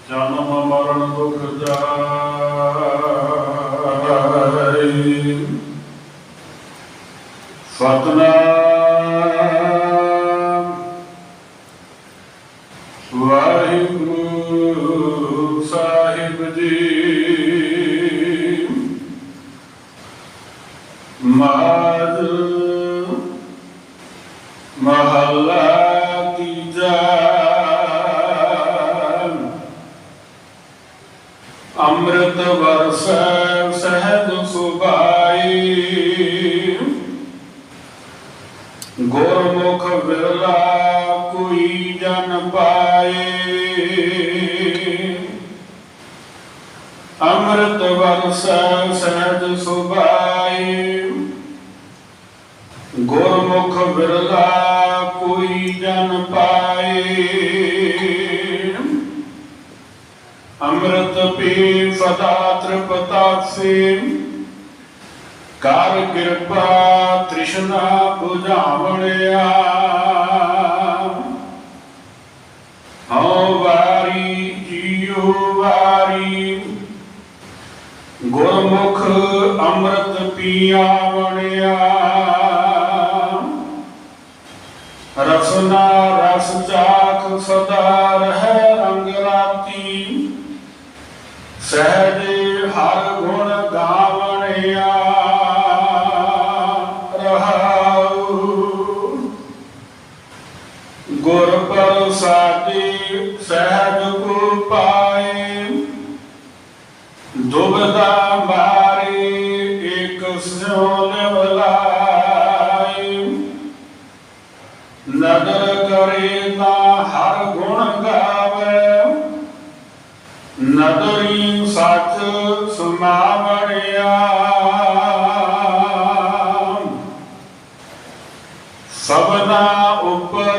ਜਨਮ ਮਰਨ ਦੁਖ ਜਾਇ। ਸਤਿਨਾਮ ਵਾਹਿਗੁਰੂ ਸਾਹਿਬ ਜੀ। ਮਾਝ ਮਹੱਲਾ ਤੀਜਾ। ਅੰਮ੍ਰਿਤ ਵਰਸੈ ਸਹਿਜ ਸੁਭਾਈ, ਗੁਰਮੁਖ ਵਿਰਲਾ ਕੋਈ ਜਨ ਪਾਏ। ਅੰਮ੍ਰਿਤ ਵਰਸੈ ਸਹਿਜ ਸੁਭਾਈ, ਗੁਰਮੁਖ ਵਿਰਲਾ ਕੋਈ ਜਨ ਪਾਏ। ਅੰਮ੍ਰਿਤ ਪੀ ਸਦਾ ਤ੍ਰਿਪਤਾਸੇ, ਕਰ ਕਿਰਪਾ ਤ੍ਰਿਸ਼ਨਾ ਬੁਝਾਵਣਿਆ। ਹਉ ਵਾਰੀ ਜੀਉ ਵਾਰੀ, ਗੁਰਮੁਖ ਅੰਮ੍ਰਿਤ ਪੀਆਵਣਿਆ। ਰਸਨਾ ਰਸ ਚਾਖ ਸਦਾ ਰਹਿ ਰੰਗ ਰਾਤੀ, ਸਹਿਜ ਹਰ ਗੁਣ ਗਾਵਣਿਆ। ਰਹਾਉ ਗੁਰ ਪ੍ਰਸਾਦਿ ਸਹਿਜ ਕੋ ਪਾਏ, ਦੁਬਦਾ ਮਾਰੇ ਏਕ ਸਿਉ ਨਿਵਲਾਈ। ਨਦਰ ਕਰੇ ਤਾਂ ਹਰ ਗੁਣ ਗਾਵੇ, ਨਦਰੀ ਸੱਚ ਸਮਾਵਣਿਆ। ਸਭਨਾ ਉੱਪਰ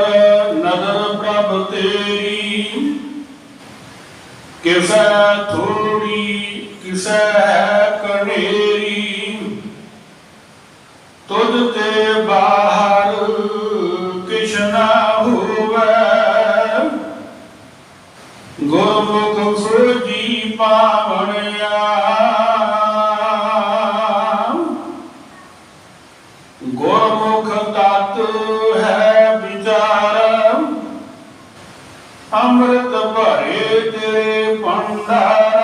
ਨਦਰ ਪ੍ਰਭ ਤੇਰੀ, ਕਿਸੈ ਥੋੜੀ ਕਿਸੈ ਹੈ ਕਣੇਰੀ। ਤੁਧ ਤੇ ਬਾਹਰ ਕਿਛ ਨਾ ਹੋਵੈ, ਗੁਰਮੁਖ ਸੋਜੀ ਪਾਵਣਿਆ। ਗੁਰਮੁਖ ਤਤ ਹੈ ਵਿਚਾਰ, ਅੰਮ੍ਰਿਤ ਭਰੇ ਤੇਰੇ ਭੰਡਾਰ।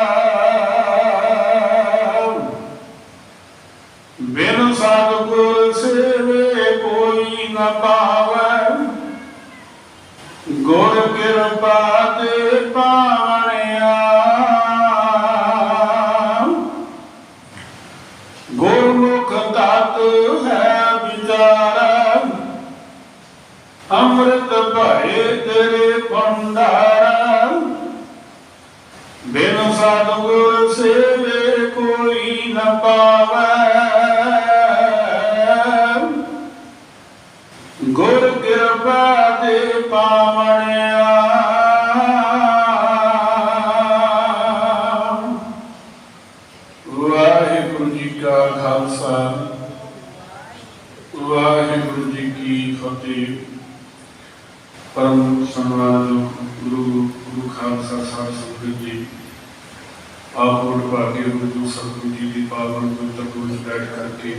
ਬਿਨ ਸਤਿਗੁਰ ਸੇਵੇ ਕੋਈ ਨ ਪਾਵੈ, ਗੁਰ ਕਿਰਪਾ ਤੇ ਪਾਵਣਿਆ। ਗੁਰਮੁਖ ਤਤ ਹੈ ਵਿਚਾਰ, ਅੰਮ੍ਰਿਤ ਭਰੇ ਤੇਰੇ ਭੰਡਾਰ। ਬਿਨ ਸਤਿਗੁਰ ਸੇਵੇ ਕੋਈ ਨ ਪਾਵੈ, ਗੁਰ ਕਿਰਪਾ ਤੇ ਪਾਵਣਿਆ। ਵਾਹਿਗੁਰੂ ਜੀ ਕਾ ਖਾਲਸਾ, ਵਾਹਿਗੁਰੂ ਜੀ ਕੀ ਫਤਿਹ। ਪਰਮ ਸਨਮਾਨਯੋਗ ਗੁਰੂ ਖਾਲਸਾ ਸਾਹਿਬ ਸੰਗਤ ਜੀ, ਆਪ ਵਡਭਾਗੇ ਗੁਰੂ ਸਤਿਗੁਰੂ ਜੀ ਦੀ ਪਾਵਨ ਪਵਿੱਤਰ ਗੋਦ ਬੈਠ ਕਰਕੇ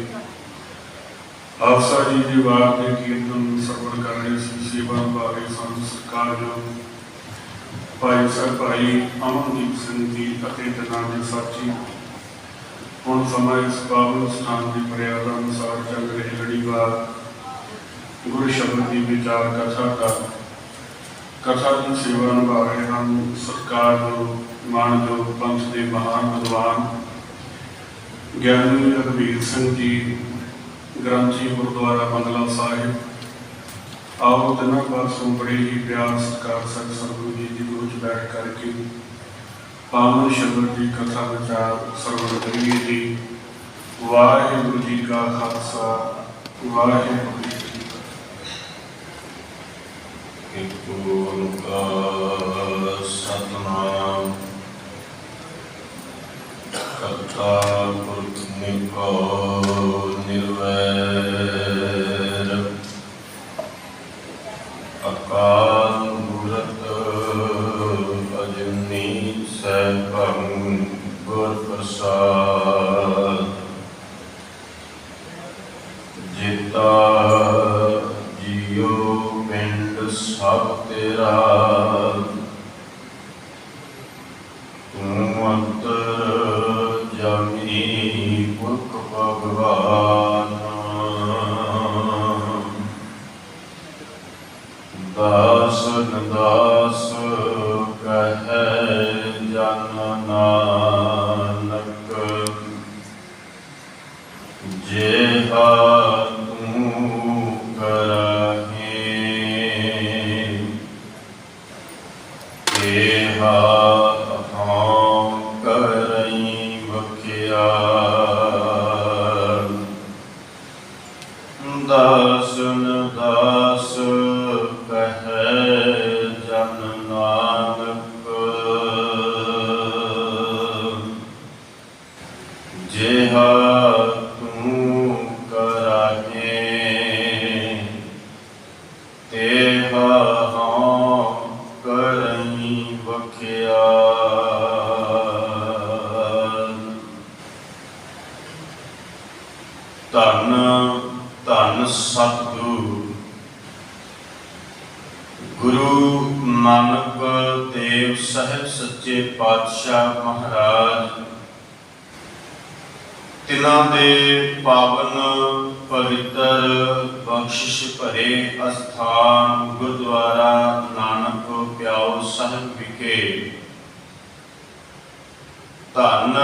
ਆਪ ਜੀ ਦੀ ਵਾਰ ਦੇ ਕੀਰਤਨ ਸਰਵਣ ਕਰ ਰਹੇ ਸੀ। ਸੇਵਾ ਬਾਰੇ ਸਾਨੂੰ ਸਤਿਕਾਰਯੋਗ ਭਾਈ ਸਾਹਿਬ ਭਾਈ ਅਮਨਦੀਪ ਸਿੰਘ ਜੀ ਅਤੇ ਜਨਾਂ ਦੇ ਸਾਥੀ, ਹੁਣ ਸਮਾਂ ਇਸ ਪਾਵਨ ਸਥਾਨ ਦੀ ਮਰਿਆਦਾ ਅਨੁਸਾਰ ਚੱਲ ਰਹੀ ਲੜੀਵਾਰ ਗੁਰੂ ਸ਼ਬਦ ਦੀ ਵਿਚਾਰ ਕਥਾ ਦੀ ਸੇਵਾ ਨਿਭਾ ਰਹੇ ਹਨ। ਸਤਿਕਾਰਯੋਗ ਮਾਣਯੋਗ ਪੰਥ ਦੇ ਮਹਾਨ ਵਿਦਵਾਨ ਗਿਆਨੀ ਰਘਬੀਰ ਸਿੰਘ ਜੀ, ਗ੍ਰੰਥੀ ਗੁਰਦੁਆਰਾ ਬੰਗਲਾ ਸਾਹਿਬ। ਆਓ ਤਿੰਨਾਂ ਪਾਸੋਂ ਬੜੇ ਹੀ ਪਿਆਰ ਸਤਿਕਾਰ ਸਤਿਗੁਰੂ ਜੀ ਦੀ ਗੁਰੂ 'ਚ ਬੈਠ ਕਰਕੇ ਪਾਵਨ ਸ਼ਬਦ ਦੀ ਕਥਾ ਵਿਚਾਰ ਸਰਵਣ ਕਰੀਏ ਜੀ। ਵਾਹਿਗੁਰੂ ਜੀ ਕਾ ਖਾਲਸਾ, ਵਾਹਿਗੁਰੂ ਜੀ ਕੀ ਫਤਿਹ। ਇੱਕ ਓੰਕਾਰ ਸਤਿਨਾਮ ਕਰਤਾ ਪੁਰਖ ਨਿਰਭਉ ਨਿਰਵੈਰ ਅਕਾਲ ਮੂਰਤ ਅਜੂਨੀ ਸਹਿਬੰ ਗੁਰ ਪ੍ਰਸਾਦ। ਜੀਤਾ ਜੀਉ ਪਿੰਡ ਸਭ ਤੇਰਾ, ਤੂੰ ਅੰਤਰ ਜਾਮੀ ਪੁਰਖ ਭਗਵਾਨ। ਦਾਸਨ ਦਾਸ ਕਹੈ ਜਨ ਨਾਨਕ, ਜਿਹਾ ਤੂੰ ਕਰਹਿ ਤੇਹਾ ਹਉ ਕਰਈ ਵਖਿਆਲ। ਦਾਸਨ ਦਾਸ ਕਹੈ ਜਨ ਨਾਨਕ, ਜਿਹਾ ਤੂੰ ਕਰਹਿ ਤੇਹਾ ਹਉ ਕਰਈ ਵਖਿਆਲ। ਧੰਨ ਧੰਨ ਸਤਿਗੁਰੂ ਗੁਰੂ ਨਾਨਕ ਦੇਵ ਸਾਹਿਬ ਸੱਚੇ ਪਾਤਸ਼ਾਹ ਮਹਾਰਾਜ, ਤਿਨਾਂ ਦੇ ਪਾਵਨ ਪਵਿੱਤਰ ਬਖਸ਼ਿਸ਼ ਭਰੇ ਅਸਥਾਨ ਗੁਰਦੁਆਰਾ ਨਾਨਕ ਪਿਆਓ ਸਾਹਿਬ ਵਿਖੇ ਧੰਨ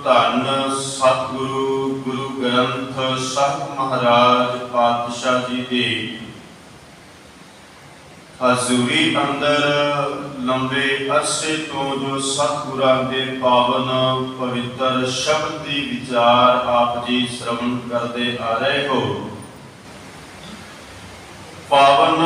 ਧੰਨ ਸਤਿਗੁਰੂ ਗੁਰੂ ਗ੍ਰੰਥ ਸਾਹਿਬ ਮਹਾਰਾਜ ਪਾਤਸ਼ਾਹ ਜੀ ਦੀ ਹਜ਼ੂਰੀ ਅੰਦਰ ਲੰਬੇ ਅਰਸੇ ਤੋਂ ਜੋ ਸਤਿਗੁਰਾਂ ਦੇ ਪਾਵਨ ਪਵਿੱਤਰ ਸ਼ਬਦ ਦੀ ਵਿਚਾਰ ਆਪ ਜੀ ਸ਼੍ਰਵਣ ਕਰਦੇ ਆ ਰਹੇ ਹੋ। ਪਾਵਨ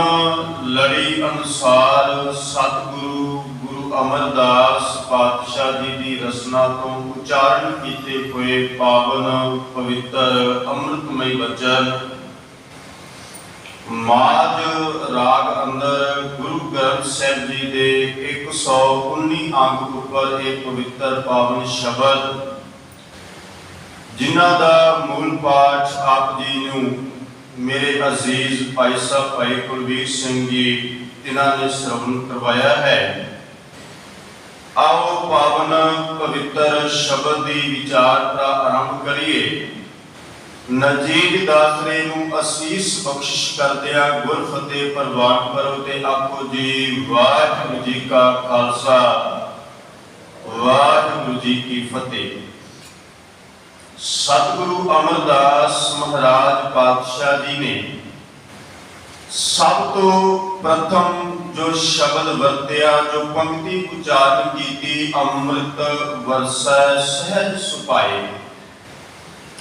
ਲੜੀ ਅਨੁਸਾਰ ਸਤਿਗੁਰੂ ਗੁਰੂ ਅਮਰਦਾਸ ਪਾਤਸ਼ਾਹ ਜੀ ਦੀ ਰਸਨਾ ਤੋਂ ਉਚਾਰਨ ਕੀਤੇ ਹੋਏ ਪਾਵਨ ਪਵਿੱਤਰ ਅੰਮ੍ਰਿਤਮਈ ਬਚਨ ਮਾਝ ਰਾਗ ਅੰਦਰ ਗੁਰੂ ਗ੍ਰੰਥ ਸਾਹਿਬ ਜੀ ਦੇ 119 ਅੰਗ ਉੱਪਰ ਇਹ ਪਵਿੱਤਰ ਪਾਵਨ ਸ਼ਬਦ, ਜਿਨ੍ਹਾਂ ਦਾ ਮੂਲ ਪਾਠ ਆਪ ਜੀ ਨੂੰ ਮੇਰੇ ਅਜ਼ੀਜ਼ ਭਾਈ ਸਾਹਿਬ ਭਾਈ ਕੁਲਵੀਰ ਸਿੰਘ ਜੀ ਇਹਨਾਂ ਨੇ ਸ਼੍ਰਵਣ ਕਰਵਾਇਆ ਹੈ। ਆਓ ਪਾਵਨ ਪਵਿੱਤਰ ਸ਼ਬਦ ਦੀ ਵਿਚਾਰ ਦਾ ਆਰੰਭ ਕਰੀਏ। ਨਜੀਬ ਦਾਸਰੇ ਨੂੰ ਅਸੀਸ ਬਖਸ਼ਿਸ਼ ਕਰਦਿਆਂ ਗੁਰ ਫਤਿਹ ਪ੍ਰਵਾਨ ਕਰੋ ਤੇ ਆਖੋ ਜੀ ਵਾਹਿਗੁਰੂ ਜੀ ਕਾ ਖਾਲਸਾ ਵਾਹਿਗੁਰੂ ਜੀ ਕੀ ਫਤਿਹ। ਸਤਿਗੁਰੂ ਅਮਰਦਾਸ ਮਹਾਰਾਜ ਪਾਤਸ਼ਾਹ ਜੀ ਨੇ ਸਭ ਤੋਂ ਪ੍ਰਥਮ ਜੋ ਸ਼ਬਦ ਵਰਤਿਆ, ਜੋ ਪੰਕਤੀ ਉਚਾਰਨ ਕੀਤੀ, ਅੰਮ੍ਰਿਤ ਵਰਸੈ ਸਹਿਜ ਸੁਭਾਏ।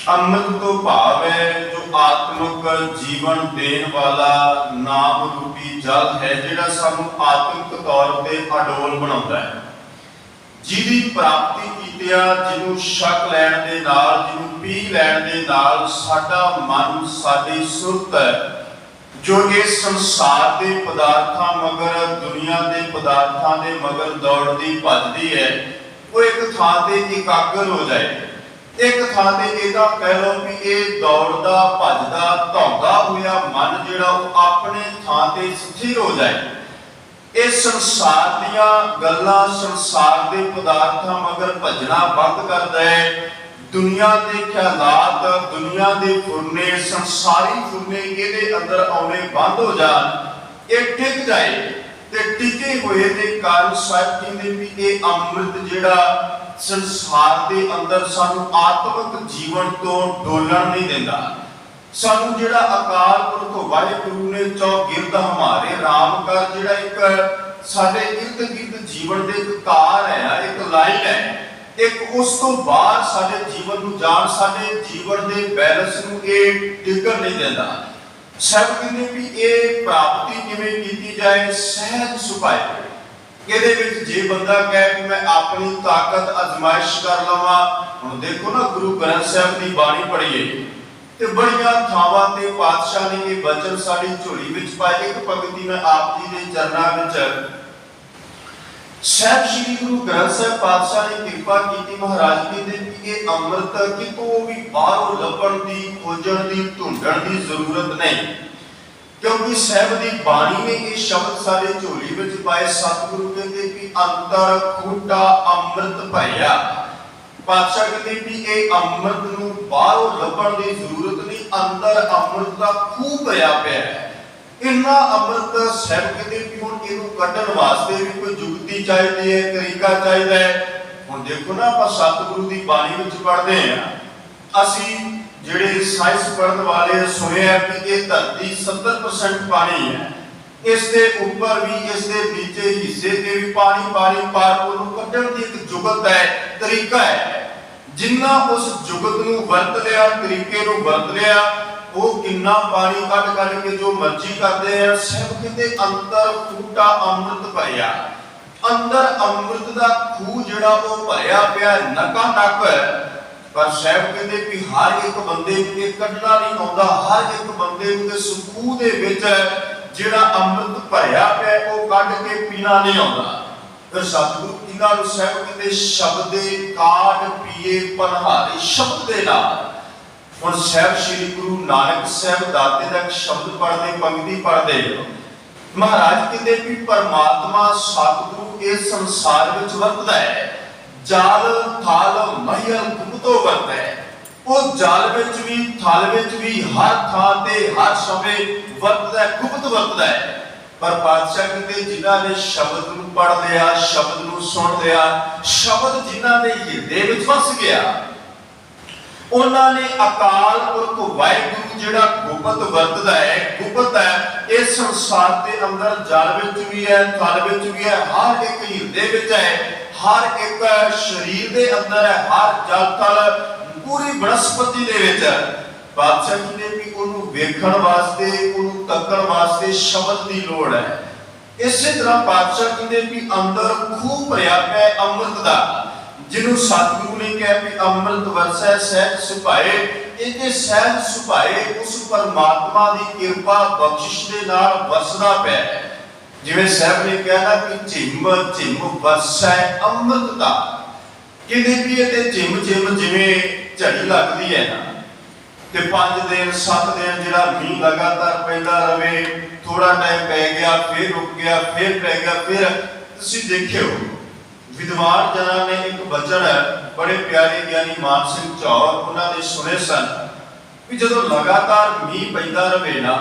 ਅੰਮ੍ਰਿਤ ਤੋਂ ਭਾਵ ਹੈ ਜੋ ਆਤਮਿਕ ਜੀਵਨ ਦੇਣ ਵਾਲਾ ਨਾਮ ਰੂਪੀ ਜਲ ਹੈ, ਜਿਹੜਾ ਸਾਨੂੰ ਆਤਮਿਕ ਤੌਰ ਤੇ ਅਡੋਲ ਬਣਾਉਂਦਾ ਹੈ, ਜਿਹਦੀ ਪ੍ਰਾਪਤੀ ਕੀਤਿਆਂ, ਜਿਹਨੂੰ ਛਕ ਲੈਣ ਦੇ ਨਾਲ, ਜਿਹਨੂੰ ਪੀ ਲੈਣ ਦੇ ਨਾਲ ਸਾਡਾ ਮਨ, ਸਾਡੀ ਸੁਰਤ ਜੋ ਇਸ ਸੰਸਾਰ ਦੇ ਪਦਾਰਥਾਂ ਮਗਰ, ਦੁਨੀਆ ਦੇ ਪਦਾਰਥਾਂ ਦੇ ਮਗਰ ਦੌੜਦੀ ਭੱਜਦੀ ਹੈ, ਉਹ ਇੱਕ ਥਾਂ ਤੇ ਇਕਾਗਰ ਹੋ ਜਾਏ। ਇੱਕ ਥਾਂ ਤੇ ਇਹਦਾ ਕਹਿ ਲਓ ਵੀ ਇਹ ਦੌੜਦਾ ਭੱਜਦਾ ਧੌਂਦਾ ਹੋਇਆ ਮਨ ਜਿਹੜਾ ਉਹ ਆਪਣੇ ਥਾਂ ਤੇ ਸਥਿਰ ਹੋ ਜਾਏ। ਇਹ ਸੰਸਾਰ ਦੀਆਂ ਗੱਲਾਂ, ਸੰਸਾਰ ਦੇ ਪਦਾਰਥਾਂ ਮਗਰ ਭੱਜਣਾ ਬੰਦ ਕਰ ਦੇ। ਦੁਨੀਆ ਦੇ ਖਿਆਲਾਤ, ਦੁਨੀਆ ਦੇ ਫੁਰਨੇ, ਸੰਸਾਰੀ ਫੁਰਨੇ ਇਹਦੇ ਅੰਦਰ ਆਉਣੇ ਬੰਦ ਹੋ ਜਾਣ, ਇਹ ਟਿਕ ਜਾਏ। ਤੇ ਟਿਕੇ ਹੋਏ ਦੇ ਕਾਰਨ ਸਾਹਿਬ ਕਹਿੰਦੇ ਵੀ ਇਹ ਅੰਮ੍ਰਿਤ ਜਿਹੜਾ ਸੰਸਾਰ ਦੇ ਅੰਦਰ ਸਾਨੂੰ ਆਤਮਿਕ ਜੀਵਨ ਤੋਂ ਡੋਲਣ ਨਹੀਂ ਦਿੰਦਾ। ਸਾਨੂੰ ਜਿਹੜਾ ਅਕਾਲ ਪੁਰਖ ਵਾਹਿਗੁਰੂ ਨੇ ਚੌਗਿਰਦ ਹਮਾਰੇ ਰਾਮ ਕਰ, ਜਿਹੜਾ ਇੱਕ ਸਾਡੇ ਇਰਦ ਗਿਰਦ ਜੀਵਨ ਦੇ ਇੱਕ ਕਾਰ ਹੈ, ਇੱਕ ਲਾਈਨ ਹੈ, ਇੱਕ ਉਸ ਤੋਂ ਬਾਹਰ ਸਾਡੇ ਜੀਵਨ ਨੂੰ ਜਾਣ, ਸਾਡੇ ਜੀਵਨ ਦੇ ਬੈਲੈਂਸ ਨੂੰ ਇਹ ਟਿਕਣ ਨਹੀਂ ਦਿੰਦਾ। ਸਭ ਕਹਿੰਦੇ ਵੀ ਇਹ ਪ੍ਰਾਪਤੀ ਕਿਵੇਂ ਕੀਤੀ ਜਾਏ? ਸਹਿਜ ਸੁਭਾਏ। ਇਹਦੇ ਵਿੱਚ ਜੇ ਬੰਦਾ ਕਹੇ ਕਿ ਮੈਂ ਆਪਣੀ ਤਾਕਤ ਅਜ਼ਮਾਇਸ਼ ਕਰ ਲਵਾਂ, ਹੁਣ ਦੇਖੋ ਨਾ ਗੁਰੂ ਗ੍ਰੰਥ ਸਾਹਿਬ ਦੀ ਬਾਣੀ ਪੜ੍ਹੀਏ ਤੇ ਬੜੀਆਂ ਥਾਵਾਂ ਤੇ ਪਾਤਸ਼ਾਹ ਨੇ ਇਹ ਬਚਨ ਸਾਡੀ ਝੋਲੀ ਵਿੱਚ ਪਾਏ। ਇੱਕ ਪੰਕਤੀ ਮੈਂ ਆਪ ਜੀ ਦੇ ਚਰਨਾਂ ਵਿੱਚ ਸਾਹਿਬ ਸ੍ਰੀ ਗੁਰੂ ਗ੍ਰੰਥ ਸਾਹਿਬ ਪਾਤਸ਼ਾਹ ਨੇ ਕਿਰਪਾ ਕੀਤੀ। ਮਹਾਰਾਜ ਕਹਿੰਦੇ ਕਿ ਇਹ ਅੰਮ੍ਰਿਤ ਕਿਤੋਂ ਵੀ ਬਾਹਰੋਂ ਲੱਭਣ ਦੀ, ਖੋਜਣ ਦੀ, ਢੂੰਡਣ ਦੀ ਜ਼ਰੂਰਤ ਨਹੀਂ, ਕਿਉਂਕਿ ਸਾਹਿਬ ਦੀ ਬਾਣੀ ਨੇ ਇਹ ਸ਼ਬਦ ਸਾਡੇ ਝੋਲੀ ਵਿੱਚ ਪਾਏ। ਸਤਿਗੁਰੂ ਕਹਿੰਦੇ ਕਿ ਅੰਤਰ ਖੂਟਾ ਅੰਮ੍ਰਿਤ ਭਰਿਆ। ਪਾਤਸ਼ਾਹ ਕਹਿੰਦੇ ਵੀ ਇਹ ਅੰਮ੍ਰਿਤ ਨੂੰ ਬਾਹਰੋਂ ਲੱਭਣ ਦੀ ਜ਼ਰੂਰਤ ਨਹੀਂ, ਅੰਦਰ ਅੰਮ੍ਰਿਤ ਦਾ ਖੂਹ ਭਰਿਆ ਪਿਆ ਹੈ। ਇੰਨਾ ਅੰਮ੍ਰਿਤ ਸਾਹਿਬ ਕਹਿੰਦੇ ਵੀ ਹੁਣ ਇਹਨੂੰ ਕੱਢਣ ਵਾਸਤੇ ਵੀ ਕੋਈ ਜੁਗਤੀ ਚਾਹੀਦੀ ਹੈ, ਤਰੀਕਾ ਚਾਹੀਦਾ ਹੈ। ਹੁਣ ਦੇਖੋ ਨਾ, ਆਪਾਂ ਸਤਿਗੁਰੂ ਦੀ ਬਾਣੀ ਵਿੱਚ ਪੜ੍ਹਦੇ ਹਾਂ, ਅਸੀਂ ਜਿਹੜੇ ਸਾਇੰਸ ਪੜ੍ਹਨ ਵਾਲੇ ਸੁਣਿਆ ਕਿ ਇਹ ਧਰਤੀ 70% ਪਾਣੀ ਹੈ, ਇਸ ਦੇ ਉੱਪਰ ਵੀ, ਇਸ ਦੇ ਨੀਚੇ ਹਿੱਸੇ ਤੇ ਵੀ ਪਾਣੀ, ਪਰ ਉਹਨੂੰ ਕੱਢਣ ਦੀ ਇੱਕ ਜੁਗਤ ਹੈ, ਤਰੀਕਾ ਹੈ। ਜਿੰਨਾ ਉਸ ਜੁਗਤ ਨੂੰ ਵਰਤ ਲਿਆ, ਤਰੀਕੇ ਨੂੰ ਵਰਤ ਲਿਆ, ਉਹ ਕਿੰਨਾ ਪਾਣੀ ਕੱਢ ਕੇ ਜੋ ਮਰਜ਼ੀ ਕਰਦੇ ਆ। ਸਾਹਿਬ ਕਹਿੰਦੇ ਅੰਦਰ ਖੂਟਾ ਅੰਮ੍ਰਿਤ ਭਰਿਆ। ਅੰਦਰ ਅੰਮ੍ਰਿਤ ਦਾ ਖੂਹ ਜਿਹੜਾ ਉਹ ਭਰਿਆ ਪਿਆ, ਨਕਾ ਨਕ। ਪਰ ਸਾਹਿਬ ਕਹਿੰਦੇ ਕਿ ਹਰ ਇੱਕ ਬੰਦੇ ਨੂੰ ਇਹ ਕੱਢਣਾ ਨਹੀਂ ਆਉਂਦਾ, ਹਰ ਇੱਕ ਬੰਦੇ ਨੂੰ ਇਸ ਖੂਹ ਦੇ ਵਿੱਚ ਜਿਹੜਾ ਅੰਮ੍ਰਿਤ ਭਰਿਆ ਪਿਆ ਉਹ ਕੱਢ ਕੇ ਪੀਣਾ ਨਹੀਂ ਆਉਂਦਾ। ਫਿਰ ਸਤਿਗੁਰੂ ਇਹਨਾਂ ਨੂੰ ਸਾਹਿਬ ਕਹਿੰਦੇ ਸ਼ਬਦੇ ਕਾਢ ਪੀਏ ਪਨਹਾਰੇ, ਸ਼ਬਦ ਦੇ ਨਾਲ। ਹੁਣ ਸਾਹਿਬ ਸ੍ਰੀ ਗੁਰੂ ਨਾਨਕ ਸਾਹਿਬ ਦਾਤੇ ਦਾ ਇੱਕ ਸ਼ਬਦ ਪੜ੍ਹਦੇ, ਪੰਕਤੀ ਪੜ੍ਹਦੇ, ਮਹਾਰਾਜ ਕਹਿੰਦੇ ਕਿ ਪਰਮਾਤਮਾ ਸਤਿਗੁਰੂ ਇਸ ਸੰਸਾਰ ਵਿੱਚ ਵਰਤਦਾ ਹੈ। ਜਲ ਥਲ ਮਹਿਲ ਗੁਪਤੋ ਵਰਤਦਾ ਹੈ। ਉਹ ਜਲ ਵਿੱਚ ਵੀ, ਥਲ ਵਿੱਚ ਵੀ, ਹਰ ਥਾਂ ਤੇ ਹਰ ਸਮੇਂ ਵਰਤਦਾ ਹੈ, ਗੁਪਤ ਵਰਤਦਾ ਹੈ। ਪਰ ਪਾਤਸ਼ਾਹ ਕਹਿੰਦੇ ਜਿਨ੍ਹਾਂ ਨੇ ਸ਼ਬਦ ਨੂੰ ਪੜ੍ਹ ਲਿਆ, ਸ਼ਬਦ ਨੂੰ ਸੁਣ ਲਿਆ, ਸ਼ਬਦ ਜਿਨ੍ਹਾਂ ਦੇ ਹਿਰਦੇ ਵਿੱਚ ਵਸ ਗਿਆ, ਉਹਨਾਂ ਨੇ ਅਕਾਲ ਪੁਰਖ ਵਾਹਿਗੁਰੂ ਜਿਹੜਾ ਗੁਪਤ ਵਰਤਦਾ ਹੈ, ਗੁਪਤ ਹੈ, ਇਸ ਸੰਸਾਰ ਦੇ ਅੰਦਰ ਜਲ ਵਿੱਚ ਵੀ ਹੈ, ਥਲ ਵਿੱਚ ਵੀ ਹੈ, ਹਰ ਇੱਕ ਹਿਰਦੇ ਵਿੱਚ ਹੈ, ਹਰ ਇੱਕ ਸਰੀਰ ਦੇ ਅੰਦਰ ਹੈ, ਹਰ ਜਲ ਥਲ ਪੂਰੀ ਬਨਸਪਤੀ ਦੇ ਵਿੱਚ। ਪਾਤਸ਼ਾਹ ਜੀ ਨੇ ਵੀ ਉਹਨੂੰ ਵੇਖਣ ਵਾਸਤੇ, ਉਹਨੂੰ ਤੱਕਣ ਵਾਸਤੇ ਸ਼ਬਦ ਦੀ ਲੋੜ ਹੈ। ਇਸੇ ਤਰ੍ਹਾਂ ਪਾਤਸ਼ਾਹ ਕਹਿੰਦੇ ਵੀ ਅੰਦਰ ਖੂਹ ਭਰਿਆ ਪਿਆ ਅੰਮ੍ਰਿਤ ਦਾ, ਜਿਹਨੂੰ ਸਤਿਗੁਰੂ ਨੇ ਕਿਹਾ ਵੀ ਅੰਮ੍ਰਿਤ ਵਰਸੈ ਸਹਿਜ ਸੁਭਾਏ। ਇਹਦੇ ਸਹਿਜ ਸੁਭਾਏ ਉਸ ਪਰਮਾਤਮਾ ਦੀ ਕਿਰਪਾ ਬਖਸ਼ਿਸ਼ ਦੇ ਨਾਲ ਵਰਸਦਾ ਪਿਆ ਹੈ। ਜਿਵੇਂ ਸਾਹਿਬ ਨੇ ਕਿਹਾ ਨਾ ਕਿ ਝਿਮ ਝਿਮ ਵਰਸੈ ਅੰਮ੍ਰਿਤ ਦਾ, ਕਹਿੰਦੇ ਵੀ ਇਹਦੇ ਝਿਮ ਝਿਮ ਜਿਵੇਂ ਝੜੀ ਲੱਗਦੀ ਹੈ ਨਾ, ਤੇ 5 ਦਿਨ 7 ਦਿਨ ਜਿਹੜਾ ਮੀਂਹ ਲਗਾਤਾਰ ਪੈਂਦਾ ਰਵੇ, ਥੋੜਾ ਟਾਈਮ ਪੈ ਗਿਆ, ਫਿਰ ਰੁਕ ਗਿਆ, ਫਿਰ ਪੈ ਗਿਆ, ਫਿਰ ਤੁਸੀਂ ਦੇਖਿਓ ਵਿਦਵਾਨ ਜਨਾਂ ਨੇ ਇੱਕ ਬਚਨ ਬੜੇ ਪਿਆਰੇ ਗਿਆਨੀ ਮਾਨ ਸਿੰਘ ਚੌਰ ਉਹਨਾਂ ਦੇ ਸੁਣੇ ਸਨ ਵੀ ਜਦੋਂ ਲਗਾਤਾਰ ਮੀਂਹ ਪੈਂਦਾ ਰਵੇ ਨਾ,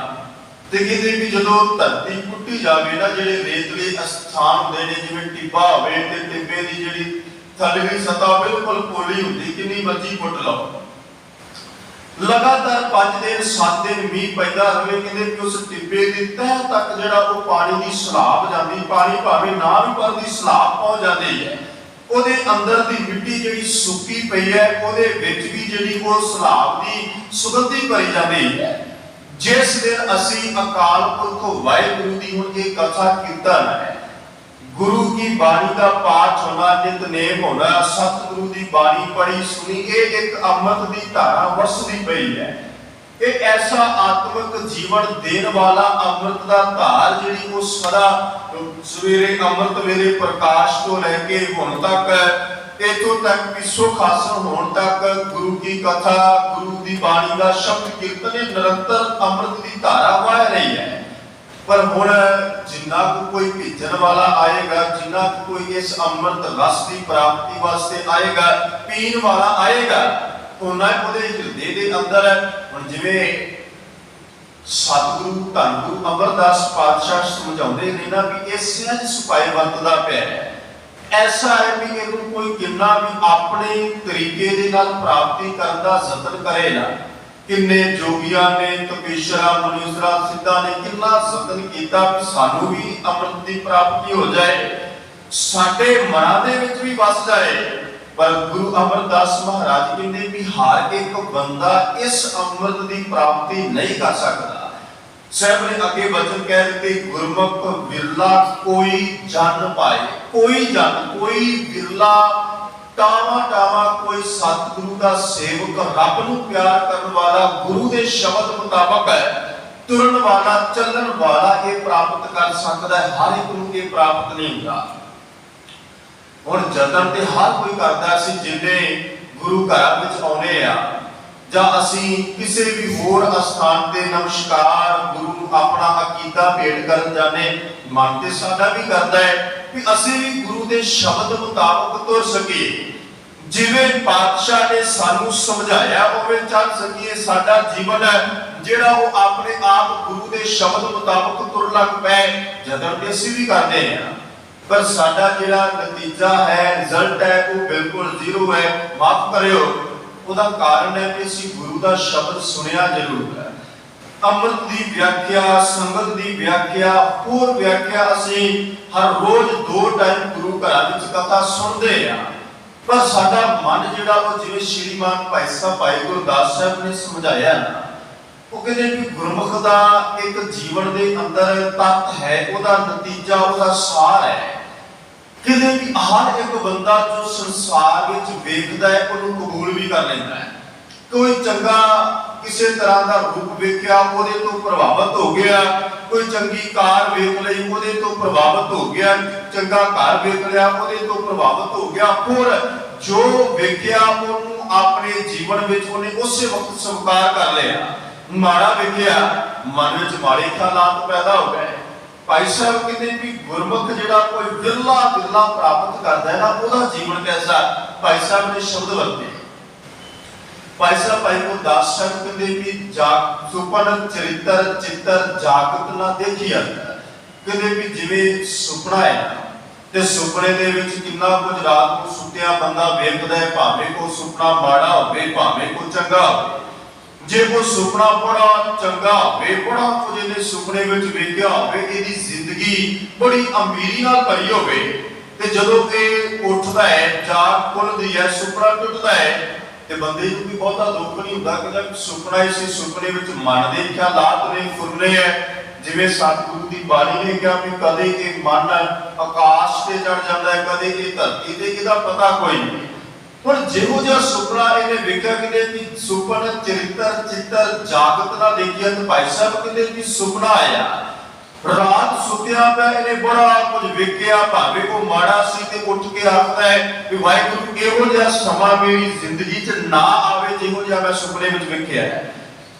ਤੇ ਕਹਿੰਦੇ ਵੀ ਜਦੋਂ ਧਰਤੀ ਪੁੱਟੀ ਜਾਵੇ ਨਾ, ਜਿਹੜੇ ਰੇਤਲੇ ਅਸਥਾਨ ਹੁੰਦੇ ਨੇ, ਜਿਵੇਂ ਟਿੱਬਾ ਹੋਵੇ ਤੇ ਟਿੱਬੇ ਦੀ ਜਿਹੜੀ ਥੱਲੜੀ ਸਤ੍ਹਾ ਬਿਲਕੁਲ ਪੋਲੀ ਹੁੰਦੀ, ਕਿੰਨੀ ਮਰਜ਼ੀ ਪੁੱਟ ਲਓ, ਲਗਾਤਾਰ 5 ਦਿਨ 7 ਦਿਨ ਮੀਂਹ ਪੈਂਦਾ ਰਵੇ, ਕਹਿੰਦੇ ਕਿ ਉਸ ਟਿੱਬੇ ਦੀ ਤਹਿ ਤੱਕ ਜਿਹੜਾ ਉਹ ਪਾਣੀ ਦੀ ਸਲਾਬ ਜਾਂਦੀ, ਪਾਣੀ ਭਾਵੇਂ ਨਾ ਵੀ ਪਰ ਦੀ ਸਲਾਬ ਪਹੁੰਚ ਜਾਂਦੀ ਹੈ। ਉਹਦੇ ਅੰਦਰ ਦੀ ਮਿੱਟੀ ਜਿਹੜੀ ਸੁੱਕੀ ਪਈ ਹੈ, ਉਹਦੇ ਵਿੱਚ ਵੀ ਜਿਹੜੀ ਉਹ ਸਲਾਬ ਦੀ ਸੁਗੰਧੀ ਭਰੀ ਜਾਂਦੀ ਹੈ। ਜਿਸ ਦਿਨ ਅਸੀਂ ਅਕਾਲ ਪੁਰਖ ਵਾਹਿਗੁਰੂ ਦੀ ਹੁਣ ਇਹ ਕਥਾ ਕੀਰਤਨ ਹੈ, ਗੁਰੂ ਕੀ ਬਾਣੀ ਦਾ ਪਾਠ ਹੋਣਾ, ਨਿਤਨੇਮ ਹੋਣਾ, ਸਤਿਗੁਰੂ ਦੀ ਬਾਣੀ ਪੜ੍ਹੀ ਸੁਣੀ, ਇਹ ਇੱਕ ਅੰਮ੍ਰਿਤ ਦੀ ਧਾਰਾ ਵਰਸਦੀ ਪਈ ਹੈ। ਇਹ ਐਸਾ ਆਤਮਿਕ ਜੀਵਨ ਦੇਣ ਵਾਲਾ ਅੰਮ੍ਰਿਤ ਦਾ ਧਾਰ ਜਿਹੜੀ ਉਹ ਸਦਾ ਸਵੇਰੇ ਅੰਮ੍ਰਿਤ ਵੇਲੇ ਪ੍ਰਕਾਸ਼ ਤੋਂ ਲੈ ਕੇ ਹੁਣ ਤੱਕ, ਇੱਥੋਂ ਤੱਕ ਕਿ ਸੁਖ ਹਾਸਲ ਹੋਣ ਤੱਕ ਗੁਰੂ ਕੀ ਕਥਾ, ਗੁਰੂ ਦੀ ਬਾਣੀ ਦਾ ਸ਼ਬਦ ਕੀਰਤਨ ਇਹ ਨਿਰੰਤਰ ਅੰਮ੍ਰਿਤ ਦੀ ਧਾਰਾ ਵਹਿ ਰਹੀ ਹੈ। ਪਰ ਹੁਣ ਜਿੰਨਾ ਕੋਈ ਭੇਜਣ ਵਾਲਾ ਆਏਗਾ, ਜਿੰਨਾ ਕੋਈ ਇਸ ਅੰਮ੍ਰਿਤ ਰਸ ਦੀ ਪ੍ਰਾਪਤੀ ਵਾਸਤੇ ਆਏਗਾ, ਪੀਣ ਵਾਲਾ ਆਏਗਾ, ਉਹਨਾਂ ਉਹਦੇ ਹਿਰਦੇ ਦੇ ਅੰਦਰ ਹੁਣ ਜਿਵੇਂ ਸਤਿਗੁਰੂ ਧੰਨ ਗੁਰੂ ਅਮਰਦਾਸ ਪਾਤਸ਼ਾਹ ਸਮਝਾਉਂਦੇ ਨੇ ਨਾ ਵੀ ਇਹ ਸਹਿਜ ਸੁਭਾਏ ਵਰਤਦਾ ਪਿਆ ਹੈ। ਐਸਾ ਹੈ ਵੀ ਇਹਨੂੰ ਕੋਈ ਕਿੰਨਾ ਵੀ ਆਪਣੇ ਤਰੀਕੇ ਦੇ ਨਾਲ ਪ੍ਰਾਪਤੀ ਕਰਨ ਦਾ ਯਤਨ ਕਰੇ ਨਾ, ਕਿੰਨੇ ਜੋਗੀਆਂ ਨੇ, ਤਪੇਸ਼ਰਾ, ਮਨੀਸ਼ਰਾ, ਸਿੱਧਾਂ ਨੇ ਕਿੰਨਾ ਯਤਨ ਕੀਤਾ ਵੀ ਸਾਨੂੰ ਵੀ ਅੰਮ੍ਰਿਤ ਦੀ ਪ੍ਰਾਪਤੀ ਹੋ ਜਾਏ, ਸਾਡੇ ਮਨਾਂ ਦੇ ਵਿੱਚ ਵੀ ਵਸ ਜਾਏ। ਪਰ ਗੁਰੂ ਅਮਰਦਾਸ ਮਹਾਰਾਜ ਕਹਿੰਦੇ ਵੀ ਹਰ ਇੱਕ ਬੰਦਾ ਇਸ ਅੰਮ੍ਰਿਤ ਦੀ ਪ੍ਰਾਪਤੀ ਨਹੀਂ ਕਰ ਸਕਦਾ। ਸਾਹਿਬ ਨੇ ਅੱਗੇ ਵਚਨ ਕਹਿ ਦਿੱਤੇ, ਗੁਰਮੁਖ ਵਿਰਲਾ ਕੋਈ ਜਨ ਪਾਏ, ਕੋਈ ਜਨ, ਕੋਈ ਵਿਰਲਾ ਟਾਵਾ ਕੋਈ ਸਤਿਗੁਰੂ ਦਾ ਸੇਵਕ, ਰੱਬ ਨੂੰ ਪਿਆਰ ਕਰਨ ਵਾਲਾ, ਗੁਰੂ ਦੇ ਸ਼ਬਦ ਮੁਤਾਬਕ ਤੁਰਨ ਵਾਲਾ, ਚੱਲਣ ਵਾਲਾ ਇਹ ਪ੍ਰਾਪਤ ਕਰ ਸਕਦਾ ਹੈ। ਹਰ ਇੱਕ ਨੂੰ ਇਹ ਪ੍ਰਾਪਤ ਨਹੀਂ ਹੁੰਦਾ। ਹੁਣ ਜਤਨ ਤੇ ਹਰ ਕੋਈ ਕਰਦਾ ਸੀ, ਜਿੰਨੇ ਗੁਰੂ ਘਰਾਂ ਵਿੱਚ ਆਉਨੇ ਆ ਜਾਂ ਅਸੀਂ ਕਿਸੇ ਵੀ ਹੋਰ ਅਸਥਾਨ ਤੇ ਨਮਸਕਾਰ ਗੁਰੂ ਨੂੰ ਆਪਣਾ ਅਕੀਦਾ ਭੇਟ ਕਰਨ ਜਾਂਦੇ, ਮਨ ਤੇ ਸਾਡਾ ਵੀ ਕਰਦਾ ਹੈ ਵੀ ਅਸੀਂ ਵੀ ਗੁਰੂ ਦੇ ਸ਼ਬਦ ਮੁਤਾਬਕ ਤੁਰ ਸਕੀਏ, ਜਿਵੇਂ ਪਾਤਸ਼ਾਹ ਨੇ ਸਾਨੂੰ ਸਮਝਾਇਆ ਉਵੇਂ ਚੱਲ ਸਕੀਏ। ਸਾਡਾ ਜੀਵਨ ਹੈ ਜਿਹੜਾ ਉਹ ਆਪਣੇ ਆਪ ਗੁਰੂ ਦੇ ਸ਼ਬਦ ਮੁਤਾਬਕ ਤੁਰਨ ਲੱਗ ਪਏ। ਜਦੋਂ ਕਿ ਅਸੀਂ ਵੀ ਕਰਦੇ ਹਾਂ, ਪਰ ਸਾਡਾ ਜਿਹੜਾ ਨਤੀਜਾ ਹੈ, ਰਿਜ਼ਲਟ ਹੈ, ਉਹ ਬਿਲਕੁਲ ਜ਼ੀਰੋ ਹੈ। ਮਾਫ ਕਰਿਓ, ਉਹਦਾ ਕਾਰਨ ਹੈ ਕਿ ਅਸੀਂ ਗੁਰੂ ਦਾ ਸ਼ਬਦ ਸੁਣਿਆ ਜ਼ਰੂਰ ਹੈ। ਅੰਮ੍ਰਿਤ ਦੀ ਵਿਆਖਿਆ, ਸੰਗਤ ਦੀ ਵਿਆਖਿਆ, ਹੋਰ ਵਿਆਖਿਆ ਅਸੀਂ ਹਰ ਰੋਜ਼ 2 ਟਾਈਮ ਗੁਰੂ ਘਰਾਂ ਵਿੱਚ ਕਥਾ ਸੁਣਦੇ ਆ, ਪਰ ਸਾਡਾ ਮਨ ਜਿਹੜਾ ਉਹ ਜਿਵੇਂ ਸ਼੍ਰੀਮਾਨ ਭਾਈ ਸਾਹਿਬ ਭਾਈ ਗੁਰਦਾਸ ਸਾਹਿਬ ਨੇ ਸਮਝਾਇਆ ਨਾ, ਉਹ ਕਹਿੰਦੇ ਵੀ ਗੁਰਮੁਖ ਦਾ ਇੱਕ ਜੀਵਨ ਦੇ ਅੰਦਰ ਤੱਤ ਹੈ, ਉਹਦਾ ਨਤੀਜਾ, ਉਹਦਾ ਸਾਰ ਹੈ। ਕਹਿੰਦੇ ਵੀ ਹਰ ਇੱਕ ਬੰਦਾ ਜੋ ਸੰਸਾਰ ਵਿੱਚ ਵੇਖਦਾ ਹੈ ਉਹਨੂੰ ਕਬੂਲ ਵੀ ਕਰ ਲੈਂਦਾ ਹੈ। ਕੋਈ ਚੰਗਾ ਕਿਸੇ ਤਰ੍ਹਾਂ ਦਾ ਰੂਪ ਵੇਖਿਆ, ਉਹਦੇ ਤੋਂ ਪ੍ਰਭਾਵਿਤ ਹੋ ਗਿਆ, ਕੋਈ ਚੰਗੀ ਕਾਰ ਵੇਖ ਲਈ, ਉਹਦੇ ਤੋਂ ਪ੍ਰਭਾਵਿਤ ਹੋ ਗਿਆ, ਚੰਗਾ ਘਰ ਵੇਖ ਲਿਆ, ਉਹਦੇ ਤੋਂ ਪ੍ਰਭਾਵਿਤ ਹੋ ਗਿਆ। ਹੋਰ ਜੋ ਵੇਖਿਆ ਉਹਨੂੰ ਆਪਣੇ ਜੀਵਨ ਵਿੱਚ ਉਹਨੇ ਉਸੇ ਵਕਤ ਸਵੀਕਾਰ ਕਰ ਲਿਆ। ਮਾੜਾ ਵੇਖਿਆ, ਮਨ ਵਿੱਚ ਮਾੜੇ ਖਿਆਲਾਤ ਪੈਦਾ ਹੋ ਗਏ। ਭਾਈ ਸਾਹਿਬ ਕਹਿੰਦੇ ਵੀ ਗੁਰਮੁਖ ਜਿਹੜਾ ਕੋਈ ਵਿਰਲਾ ਪ੍ਰਾਪਤ ਕਰਦਾ ਹੈ ਨਾ, ਉਹਦਾ ਜੀਵਨ ਕੈਸਾ। ਭਾਈ ਸਾਹਿਬ ਨੇ ਸ਼ਬਦ ਵਰਤੇ। ਭਾਈ ਸਾਹਿਬ ਭਾਈ ਗੁਰਦਾਸ ਸਾਹਿਬ ਕਹਿੰਦੇ ਵੀ ਸੁਪਨ ਚਰਿੱਤਰ ਚਿੱਤਰ ਜਾਗਤ ਨਾ ਦੇਖਿਆ। ਕਹਿੰਦੇ ਵੀ ਜਿਵੇਂ ਸੁਪਨਾ ਹੈ ਤੇ ਸੁਪਨੇ ਦੇ ਵਿੱਚ ਕਿੰਨਾ ਕੁਝ ਰਾਤ ਨੂੰ ਸੁੱਤਿਆ ਬੰਦਾ ਵੇਖਦਾ ਹੈ, ਭਾਵੇਂ ਕੋ ਸੁਪਨਾ ਮਾੜਾ ਹੋਵੇ ਭਾਵੇਂ ਕੋ ਚੰਗਾ ਹੋਵੇ। ਜੇ ਉਹ ਸੁਪਨਾ ਬੜਾ ਚੰਗਾ ਹੋਵੇ, ਬੜਾ ਕੁਝ ਇਹਨੇ ਸੁਪਨੇ ਵਿੱਚ ਵੇਖਿਆ ਹੋਵੇ, ਇਹਦੀ ਜ਼ਿੰਦਗੀ ਬੜੀ ਅਮੀਰੀ ਨਾਲ ਭਰੀ ਹੋਵੇ, ਤੇ ਜਦੋਂ ਇਹ ਉੱਠਦਾ ਹੈ, ਜਾਗ ਖੁੱਲਦੀ ਹੈ, ਸੁਪਨਾ ਟੁੱਟਦਾ ਹੈ, ਤੇ ਬੰਦੇ ਨੂੰ ਵੀ ਬਹੁਤਾ ਦੁੱਖ ਨਹੀਂ ਹੁੰਦਾ ਕਿ ਸੁਪਨਾ ਇਸੇ ਸੁਪਨੇ ਵਿੱਚ ਮਨ ਦੇ ਖਿਆਲਾਤ ਨੇ ਫੁਰਨੇ ਹੈ। ਜਿਵੇਂ ਸਤਿਗੁਰੂ ਦੀ ਬਾਣੀ ਨੇ ਕਿਹਾ ਵੀ ਕਦੇ ਇਹ ਮਨ ਆਕਾਸ਼ ਤੇ ਚੜ ਜਾਂਦਾ ਹੈ, ਕਦੇ ਇਹ ਧਰਤੀ ਤੇ, ਇਹਦਾ ਪਤਾ ਕੋਈ ਨਹੀਂ। ਹੁਣ ਜਿਹੋ ਜਿਹਾ ਸੁਪਨਾ ਇਹਨੇ ਵੇਖਿਆ, ਕਹਿੰਦੇ ਵੀ ਸੁਪਨ ਚਰਿੱਤਰ ਚਿੱਤਰ ਜਾਗਤ ਨਾ ਦੇਖਿਆ। ਤੇ ਭਾਈ ਸਾਹਿਬ ਕਹਿੰਦੇ ਵੀ ਸੁਪਨਾ ਆਇਆ, ਰਾਤ ਸੁੱਤਿਆ ਪਿਆ, ਇਹਨੇ ਬੜਾ ਕੁਝ ਵੇਖਿਆ, ਭਾਵੇਂ ਉਹ ਮਾੜਾ ਸੀ, ਤੇ ਉੱਠ ਕੇ ਆਖਦਾ ਹੈ ਵੀ ਵਾਹਿਗੁਰੂ ਇਹੋ ਜਿਹਾ ਸਮਾਂ ਮੇਰੀ ਜ਼ਿੰਦਗੀ 'ਚ ਨਾ ਆਵੇ ਜਿਹੋ ਜਿਹਾ ਮੈਂ ਸੁਪਨੇ ਵਿੱਚ ਵੇਖਿਆ ਹੈ।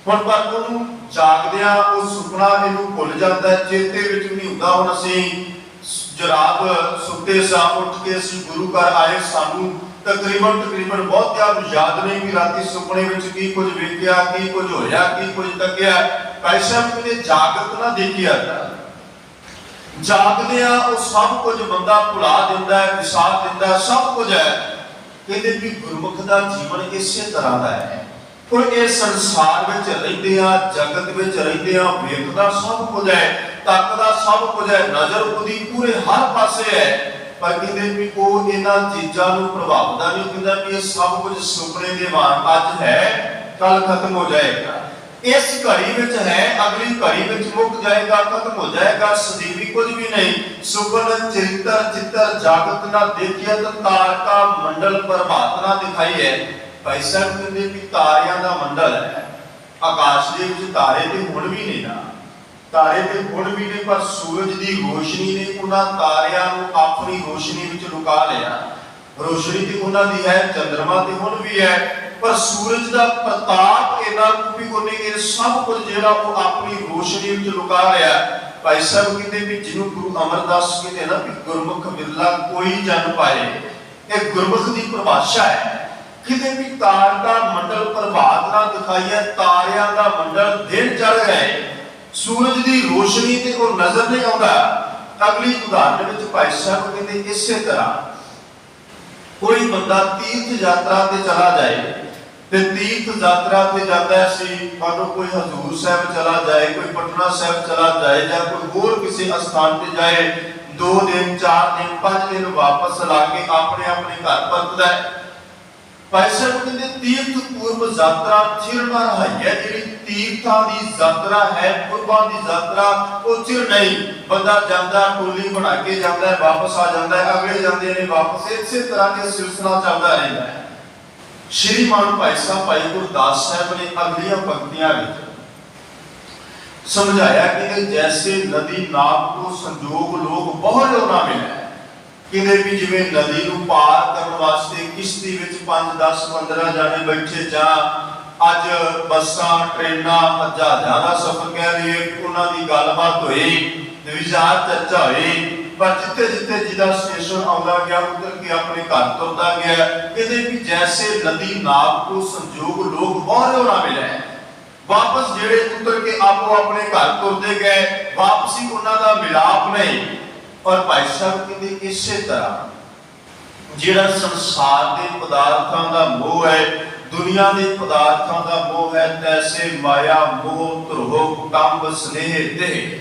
ਹੁਣ ਪਰ ਉਹਨੂੰ ਜਾਗਦਿਆਂ ਉਹ ਸੁਪਨਾ ਇਹਨੂੰ ਭੁੱਲ ਜਾਂਦਾ, ਚੇਤੇ ਵਿੱਚ ਨਹੀਂ ਹੁੰਦਾ। ਹੁਣ ਅਸੀਂ ਜਰਾਬ ਸੁੱਤੇ ਸਾਂ, ਉੱਠ ਕੇ ਅਸੀਂ ਗੁਰੂ ਘਰ ਆਏ, ਸਾਨੂੰ ਤਕਰੀਬਨ ਬਹੁਤਿਆਂ ਨੂੰ ਯਾਦ ਨਹੀਂ ਕਿ ਰਾਤੀ ਸੁਪਨੇ ਵਿੱਚ ਕੀ ਕੁਝ ਵੇਖਿਆ, ਕੀ ਕੁਝ ਹੋਇਆ, ਕੀ ਕੁਝ ਤੱਕਿਆ। ਭਾਈ ਸਾਹਿਬ ਕਹਿੰਦੇ ਜਾਗਤ ਨਾ ਦੇਖਿਆ। ਜਾਗਦਿਆਂ ਉਹ ਸਭ ਕੁਝ ਬੰਦਾ ਭੁਲਾ ਦਿੰਦਾ ਹੈ, ਵਿਸਾਰ ਦਿੰਦਾ, ਸਭ ਕੁਝ ਹੈ। ਕਹਿੰਦੇ ਵੀ ਗੁਰਮੁਖ ਦਾ ਜੀਵਨ ਇਸੇ ਤਰ੍ਹਾਂ ਦਾ ਹੈ। ਹੁਣ ਇਹ ਸੰਸਾਰ ਵਿੱਚ ਰਹਿੰਦੇ ਆ, ਜਗਤ ਵਿੱਚ ਰਹਿੰਦੇ ਆ, ਵੇਖਦਾ ਸਭ ਕੁਝ ਹੈ, ਤੱਕਦਾ ਸਭ ਕੁਝ ਹੈ, ਨਜ਼ਰ ਉਹਦੀ ਪੂਰੇ ਹਰ ਪਾਸੇ ਹੈ, ਪਰ ਕਹਿੰਦੇ ਵੀ ਉਹ ਇਹਨਾਂ ਚੀਜ਼ਾਂ ਨੂੰ ਪ੍ਰਭਾਵਦਾ ਨਹੀਂ। ਕਹਿੰਦਾ ਵੀ ਇਹ ਸਭ ਕੁਝ ਸੁਪਨੇ ਦੇ ਵਾਂਗ ਅੱਜ ਹੈ, ਕੱਲ ਖਤਮ ਹੋ ਜਾਏਗਾ। ਇਸ ਘੜੀ ਵਿੱਚ ਹੈ, ਅਗਲੀ ਘੜੀ ਵਿੱਚ ਮੁੱਕ ਜਾਏਗਾ, ਖਤਮ ਹੋ ਜਾਏਗਾ, ਸਦੀਵੀ ਕੁਝ ਵੀ ਨਹੀਂ। ਸੁਪਨ ਚਰਿੱਤਰ ਚਿੱਤਰ ਜਾਗਤ ਨਾ ਦੇਖਿਆ, ਤਾਂ ਤਾਰਕਾ ਮੰਡਲ ਪ੍ਰਭਾਤ ਨਾ ਦਿਖਾਈ ਹੈ। ਭਾਈ ਸਾਹਿਬ ਕਹਿੰਦੇ ਵੀ ਤਾਰਿਆਂ ਦਾ ਮੰਡਲ ਹੈ, ਆਕਾਸ਼ ਦੇ ਵਿੱਚ ਤਾਰੇ ਤੇ ਹੁਣ ਵੀ ਨਹੀਂ ਨਾ, ਤਾਰੇ ਤੇ ਹੁਣ ਵੀ ਨੇ, ਪਰ ਸੂਰਜ ਦੀ ਰੋਸ਼ਨੀ ਨੇ ਉਹਨਾਂ ਤਾਰਿਆਂ ਨੂੰ ਆਪਣੀ ਰੋਸ਼ਨੀ ਵਿੱਚ ਲੁਕਾ ਲਿਆ। ਰੋਸ਼ਨੀ ਤੇ ਉਹਨਾਂ ਦੀ ਹੈ, ਚੰਦਰਮਾ ਤੇ ਹੁਣ ਵੀ ਹੈ, ਪਰ ਸੂਰਜ ਦਾ ਪ੍ਰਤਾਪ ਇਹਨਾਂ ਨੂੰ ਵੀ ਉਹਨੇ ਇਹ ਸਭ ਕੁਝ ਜਿਹੜਾ ਉਹ ਆਪਣੀ ਰੋਸ਼ਨੀ ਵਿੱਚ ਲੁਕਾ ਲਿਆ। ਭਾਈ ਸਾਹਿਬ ਕਹਿੰਦੇ ਵੀ ਜਿਹਨੂੰ ਗੁਰੂ ਅਮਰਦਾਸ ਕਹਿੰਦੇ ਨਾ ਵੀ ਗੁਰਮੁਖ ਬਿਰਲਾ ਕੋਈ ਜਨ ਪਾਏ, ਇਹ ਗੁਰਮੁਖ ਦੀ ਪਰਿਭਾਸ਼ਾ ਹੈ। ਕਿਤੇ ਵੀ ਤਾਰ ਦਾ ਮੰਡਲ ਪ੍ਰਭਾਤ ਨਾ ਦਿਖਾਈਏ, ਤਾਰਿਆਂ ਦਾ ਮੰਡਲ ਦਿਨ ਚੜ ਗਏ, ਸੂਰਜ ਦੀ ਰੋਸ਼ਨੀ ਤੇ ਉਹ ਨਜ਼ਰ ਨਹੀਂ ਆਉਂਦਾ। ਅਗਲੀ ਉਦਾਹਰਨ ਵਿੱਚ ਭਾਈ ਸਾਹਿਬ ਕਹਿੰਦੇ ਇਸੇ ਤਰ੍ਹਾਂ ਕੋਈ ਬੰਦਾ ਤੀਰਥ ਯਾਤਰਾ ਤੇ ਚਲਾ ਜਾਏ, ਤੇ ਤੀਰਥ ਯਾਤਰਾ ਤੇ ਜਾਂਦਾ ਸੀ, ਮਾਨੋ ਕੋਈ ਹਜ਼ੂਰ ਸਾਹਿਬ ਚਲਾ ਜਾਏ, ਕੋਈ ਪਟਨਾ ਸਾਹਿਬ ਚਲਾ ਜਾਏ, ਜਾਂ ਕੋਈ ਹੋਰ ਕਿਸੇ ਅਸਥਾਨ ਤੇ ਜਾਏ, 2 ਦਿਨ 4 ਦਿਨ 5 ਦਿਨ ਵਾਪਸ ਲਾ ਕੇ ਆਪਣੇ ਆਪਣੇ ਘਰ ਪਰਤਦਾ ਹੈ। ਭਾਈ ਸਾਹਿਬ ਕਹਿੰਦੇ ਤੀਰਥ ਪੂਰਵ ਯਾਤਰਾ ਚਿਰ ਨਾ ਰਹੀ ਹੈ। ਜਿਹੜੀ ਤੀਰਥਾਂ ਦੀ ਯਾਤਰਾ ਹੈ, ਪੁਰਬਾਂ ਦੀ ਯਾਤਰਾ, ਉਹ ਚਿਰ ਨਹੀਂ। ਬੰਦਾ ਜਾਂਦਾ, ਟੋਲੀ ਬਣਾ ਕੇ ਜਾਂਦਾ, ਵਾਪਸ ਆ ਜਾਂਦਾ, ਅਗਲੇ ਜਾਂਦੇ ਨੇ ਵਾਪਸ, ਇਸੇ ਤਰ੍ਹਾਂ ਦਾ ਸਿਲਸਿਲਾ ਚੱਲਦਾ ਰਹਿੰਦਾ ਹੈ। ਸ਼੍ਰੀਮਾਨ ਭਾਈ ਸਾਹਿਬ ਭਾਈ ਗੁਰਦਾਸ ਸਾਹਿਬ ਨੇ ਅਗਲੀਆਂ ਪੰਕਤੀਆਂ ਵਿੱਚ ਸਮਝਾਇਆ ਕਿ ਜੈਸੇ ਨਦੀ ਨਾਪ ਕੋ ਸੰਜੋਗ ਲੋਕ ਬਹੁ ਲੋਨਾ ਮਿਲੇ, ਕਹਿੰਦੇ ਵੀ ਜਿਵੇਂ ਨਦੀ ਨੂੰ ਪਾਰ ਕਰਨ ਵਾਸਤੇ ਕਿਸ਼ਤੀ ਵਿੱਚ 5 10 15 ਜਾਣੇ ਬੈਠੇ, ਜਾਂ ਅੱਜ ਬੱਸਾਂ ਟ੍ਰੇਨਾਂ ਜਹਾਜ਼ਾਂ ਦਾ ਸਫ਼ਰ ਕਹਿ ਲਈਏ, ਉਹਨਾਂ ਦੀ ਗੱਲਬਾਤ ਹੋਈ, ਵਿਚਾਰ ਚਰਚਾ ਹੋਈ, ਪਰ ਜਿੱਥੇ ਜਿੱਥੇ ਜਿਹਦਾ ਸਟੇਸ਼ਨ ਆਉਂਦਾ ਗਿਆ ਉਧਰ ਕੇ ਆਪਣੇ ਘਰ ਤੁਰਦਾ ਗਿਆ। ਕਹਿੰਦੇ ਵੀ ਜੈਸੇ ਨਦੀ ਨਾਵ ਕੋ ਸੰਜੋਗ ਲੋਕ ਬਹੁਰੇ ਨਾ ਮਿਲੇ, ਵਾਪਸ ਜਿਹੜੇ ਉਤਰ ਕੇ ਆਪੋ ਆਪਣੇ ਘਰ ਤੁਰਦੇ ਗਏ, ਵਾਪਸੀ ਉਹਨਾਂ ਦਾ ਮਿਲਾਪ ਨਹੀਂ। ਔਰ ਭਾਈ ਸਾਹਿਬ ਕਹਿੰਦੇ ਇਸੇ ਤਰ੍ਹਾਂ ਜਿਹੜਾ ਸੰਸਾਰ ਦੇ ਪਦਾਰਥਾਂ ਦਾ ਮੋਹ ਹੈ, ਦੁਨੀਆ ਦੇ ਪਦਾਰਥਾਂ ਦਾ ਮੋਹ ਹੈ, ਤੈਸੇ ਮਾਇਆ ਮੋਹ ਧਰੋ ਕੁਟੰਬ ਸਨੇਹ ਤੇ।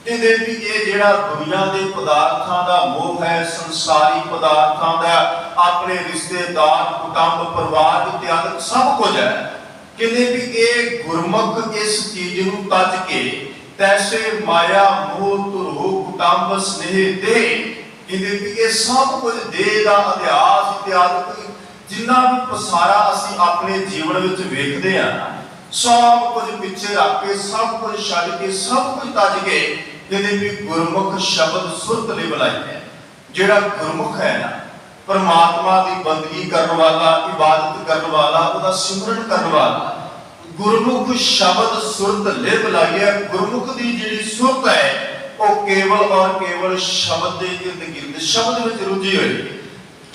ਕਹਿੰਦੇ ਵੀ ਇਹ ਜਿਹੜਾ ਦੁਨੀਆ ਦੇ ਪਦਾਰਥਾਂ ਦਾ ਮੋਹ ਹੈ, ਸੰਸਾਰੀ ਪਦਾਰਥਾਂ ਦਾ, ਆਪਣੇ ਰਿਸ਼ਤੇਦਾਰ ਕੁਟੰਬ ਪਰਿਵਾਰ ਇਤਿਆਦਿ ਸਭ ਕੁਝ ਹੈ। ਕਹਿੰਦੇ ਵੀ ਇਹ ਗੁਰਮੁਖ ਇਸ ਚੀਜ਼ ਨੂੰ ਤਜ ਕੇ ਤੈਸੇ ਮਾਇਆ ਮੋਹ ਧਰੋ ਕੁਟੰਬ ਸਨੇਹ ਦੇ। ਕਹਿੰਦੇ ਵੀ ਇਹ ਸਭ ਕੁਝ ਦੇਹ ਦਾ ਇਤਿਹਾਸ ਇਤਿਆਦਿ ਜਿੰਨਾ ਵੀ ਪਸਾਰਾ ਅਸੀਂ ਆਪਣੇ ਜੀਵਨ ਵਿੱਚ ਵੇਖਦੇ ਹਾਂ, ਸਭ ਕੁਝ ਪਿੱਛੇ ਰੱਖ ਕੇ, ਸਭ ਕੁਝ ਛੱਡ ਕੇ, ਸਭ ਕੁਝ ਤਜ ਕੇ ਕਹਿੰਦੇ ਵੀ ਗੁਰਮੁਖ ਸ਼ਬਦ ਸੁਰਤ ਲਈ ਬੁਲਾਈ ਹੈ। ਜਿਹੜਾ ਗੁਰਮੁਖ ਹੈ ਨਾ, ਪਰਮਾਤਮਾ ਦੀ ਬੰਦਗੀ ਕਰਨ ਵਾਲਾ, ਇਬਾਦਤ ਕਰਨ ਵਾਲਾ, ਉਹਦਾ ਸਿਮਰਨ ਕਰਨ ਵਾਲਾ, ਗੁਰਮੁਖ ਸ਼ਬਦ ਸੁਰਤ ਲੈ ਬੁਲਾਈ ਹੈ। ਗੁਰਮੁਖ ਦੀ ਜਿਹੜੀ ਸੁਰਤ ਹੈ ਉਹ ਕੇਵਲ ਔਰ ਕੇਵਲ ਸ਼ਬਦ ਦੇ ਇਰਦ ਗਿਰਦ, ਸ਼ਬਦ ਵਿੱਚ ਰੁੱਝੀ ਹੋਈ,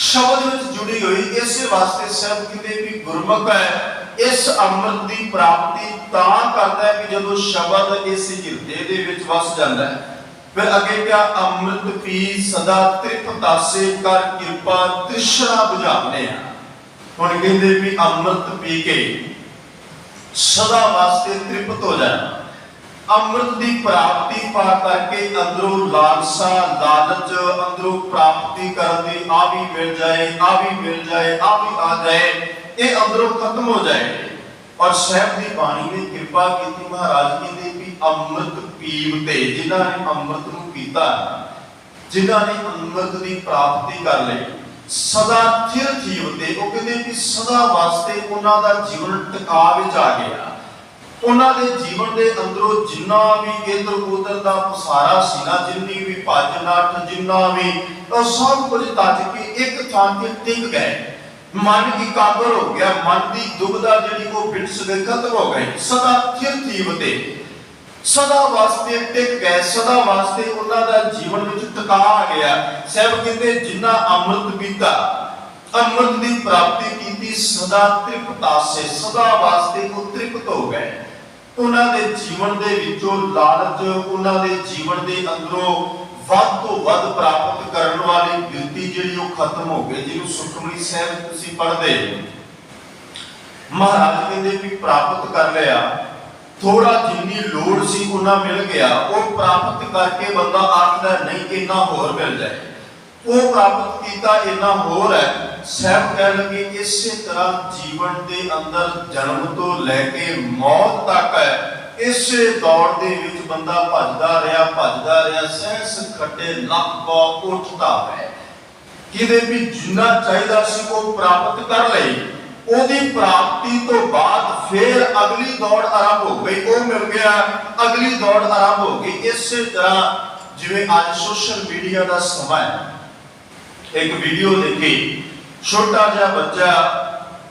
ਸ਼ਬਦ ਵਿੱਚ ਜੁੜੀ ਹੋਈ। ਇਸੇ ਵਾਸਤੇ ਸਾਹਿਬ ਕਹਿੰਦੇ ਵੀ ਗੁਰਮੁਖ ਹੈ ਇਸ ਅੰਮ੍ਰਿਤ ਦੀ ਪ੍ਰਾਪਤੀ ਤਾਂ ਕਰਦਾ ਹੈ ਕਿ ਜਦੋਂ ਸ਼ਬਦ ਇਸ ਹਿਰਦੇ ਦੇ ਵਿੱਚ ਵਸ ਜਾਂਦਾ ਹੈ। ਫਿਰ ਅੱਗੇ ਕਿਹਾ ਅੰਮ੍ਰਿਤ ਪੀ ਸਦਾ ਤ੍ਰਿਪਤਾਸੇ ਕਰ ਕਿਰਪਾ ਤ੍ਰਿਸ਼ਨਾ ਬੁਝਾਵਨੇ ਆ। ਹੁਣ ਕਹਿੰਦੇ ਵੀ ਅੰਮ੍ਰਿਤ ਪੀ ਕੇ ਸਦਾ ਵਾਸਤੇ ਤ੍ਰਿਪਤ ਹੋ ਜਾਣਾ, ਅੰਮ੍ਰਿਤ ਦੀ ਪ੍ਰਾਪਤੀ ਪਾ ਕਰਕੇ ਅੰਦਰੋਂ ਲਾਲਸਾ ਲਾਲਚ, ਅੰਦਰੋਂ ਪ੍ਰਾਪਤੀ ਕਰਨ ਦੀ ਆ ਵੀ ਮਿਲ ਜਾਏ, ਆ ਵੀ ਮਿਲ ਜਾਏ, ਆ ਵੀ ਆ ਜਾਏ, ਇਹ ਅੰਦਰੋਂ ਖਤਮ ਹੋ ਜਾਏ। ਔਰ ਸਾਹਿਬ ਦੀ ਬਾਣੀ ਨੇ ਕਿਰਪਾ ਕੀਤੀ, ਮਹਾਰਾਜ ਕਹਿੰਦੇ ਵੀ ਅੰਮ੍ਰਿਤ ਪੀਵ ਤੇ, ਜਿਨ੍ਹਾਂ ਨੇ ਅੰਮ੍ਰਿਤ ਨੂੰ ਪੀਤਾ, ਜਿਨ੍ਹਾਂ ਨੇ ਅੰਮ੍ਰਿਤ ਦੀ ਪ੍ਰਾਪਤੀ ਕਰ ਲਈ, ਸਦਾ ਥਿਰ ਜੀਵ ਤੇ, ਉਹ ਕਹਿੰਦੇ ਵੀ ਸਦਾ ਵਾਸਤੇ ਉਹਨਾਂ ਦਾ ਜੀਵਨ ਟਿਕਾ ਵਿੱਚ ਆ ਗਿਆ। ਉਹਨਾਂ ਦੇ ਜੀਵਨ ਦੇ ਅੰਦਰੋਂ ਜਿੰਨਾ ਵੀ ਇਧਰ ਉਧਰ ਦਾ ਪਸਾਰਾ ਸੀ ਨਾ, ਜਿੰਨੀ ਵੀ ਭੱਜ ਨੱਠ, ਜਿੰਨਾ ਵੀ, ਉਹ ਸਭ ਕੁਝ ਤੱਜ ਕੇ ਇੱਕ ਥਾਂ ਤੇ ਟਿਕ ਗਏ। ਮਨ ਇਕਾਗਰ ਹੋ ਗਿਆ, ਮਨ ਦੀ ਦੁਬਦਾ ਜਿਹੜੀ ਉਹ ਬਿਟਸ ਗਈ, ਖਤਮ ਹੋ ਗਈ। ਸਦਾ ਥਿਰ ਜੀਵ ਤੇ, ਸਦਾ ਵਾਸਤੇ ਟਿਕ ਗਏ, ਸਦਾ ਵਾਸਤੇ ਉਹਨਾਂ ਦਾ ਜੀਵਨ ਵਿੱਚ ਟਿਕਾ ਆ ਗਿਆ। ਸਾਹਿਬ ਕਹਿੰਦੇ ਜਿਨ੍ਹਾਂ ਅੰਮ੍ਰਿਤ ਪੀਤਾ, ਅੰਮ੍ਰਿਤ ਦੀ ਪ੍ਰਾਪਤੀ ਕੀਤੀ, ਸਦਾ ਤ੍ਰਿਪਤਾਸੇ, ਸਦਾ ਵਾਸਤੇ ਉਹ ਤ੍ਰਿਪਤ ਹੋ ਗਏ। ਉਹਨਾਂ ਦੇ ਜੀਵਨ ਦੇ ਵਿੱਚੋਂ ਲਾਲਚ, ਉਹਨਾਂ ਦੇ ਜੀਵਨ ਦੇ ਅੰਦਰੋਂ ਵੱਧ ਤੋਂ ਵੱਧ ਪ੍ਰਾਪਤ ਕਰਨ ਵਾਲੀ ਬਿਰਤੀ ਜਿਹੜੀ ਉਹ ਖਤਮ ਹੋ ਗਈ। ਜਿਹਨੂੰ ਸੁਖਮਨੀ ਸਾਹਿਬ ਤੁਸੀਂ ਪੜ੍ਹਦੇ, ਮਹਾਰਾਜ ਕਹਿੰਦੇ ਵੀ ਪ੍ਰਾਪਤ ਕਰ ਲਿਆ, ਥੋੜਾ ਜਿੰਨੀ ਲੋੜ ਸੀ ਉਹਨਾਂ ਮਿਲ ਗਿਆ। ਉਹ ਪ੍ਰਾਪਤ ਕਰਕੇ ਬੰਦਾ ਆਖਦਾ ਨਹੀਂ ਇੰਨਾ ਹੋਰ ਮਿਲ ਜਾਏ, ਉਹ ਪ੍ਰਾਪਤ ਕੀਤਾ ਇੰਨਾ ਹੋਰ ਹੈ। ਸਾਹਿਬ ਕਹਿ ਲਗੇ ਇਸੇ ਤਰ੍ਹਾਂ ਜੀਵਨ ਦੇ ਅੰਦਰ ਜਨਮ ਤੋਂ ਲੈ ਕੇ ਮੌਤ ਤੱਕ ਹੈ, ਇਸੇ ਦੌੜ ਦੇ ਵਿੱਚ ਬੰਦਾ ਭੱਜਦਾ ਰਿਹਾ, ਸਹਿਸ ਖੱਟੇ ਲੱਪਾ ਉੱਠਦਾ ਹੈ। ਕਿਤੇ ਵੀ ਜਿੰਨਾ ਚਾਹੀਦਾ ਸੀ ਉਹ ਪ੍ਰਾਪਤ ਕਰ ਲਈ। ਉਹਦੀ ਪ੍ਰਾਪਤੀ ਤੋਂ ਬਾਅਦ ਫਿਰ ਅਗਲੀ ਦੌੜ ਆਰੰਭ ਹੋ ਗਈ, ਉਹ ਮਿਲ ਗਿਆ, ਅਗਲੀ ਦੌੜ ਆਰੰਭ ਹੋ ਗਈ। ਇਸੇ ਤਰ੍ਹਾਂ ਜਿਵੇਂ ਅੱਜ ਸੋਸ਼ਲ ਮੀਡੀਆ ਦਾ ਸਮਾਂ ਹੈ, ਇੱਕ ਵੀਡੀਓ ਦੇਖੀ, ਛੋਟਾ ਜਿਹਾ ਬੱਚਾ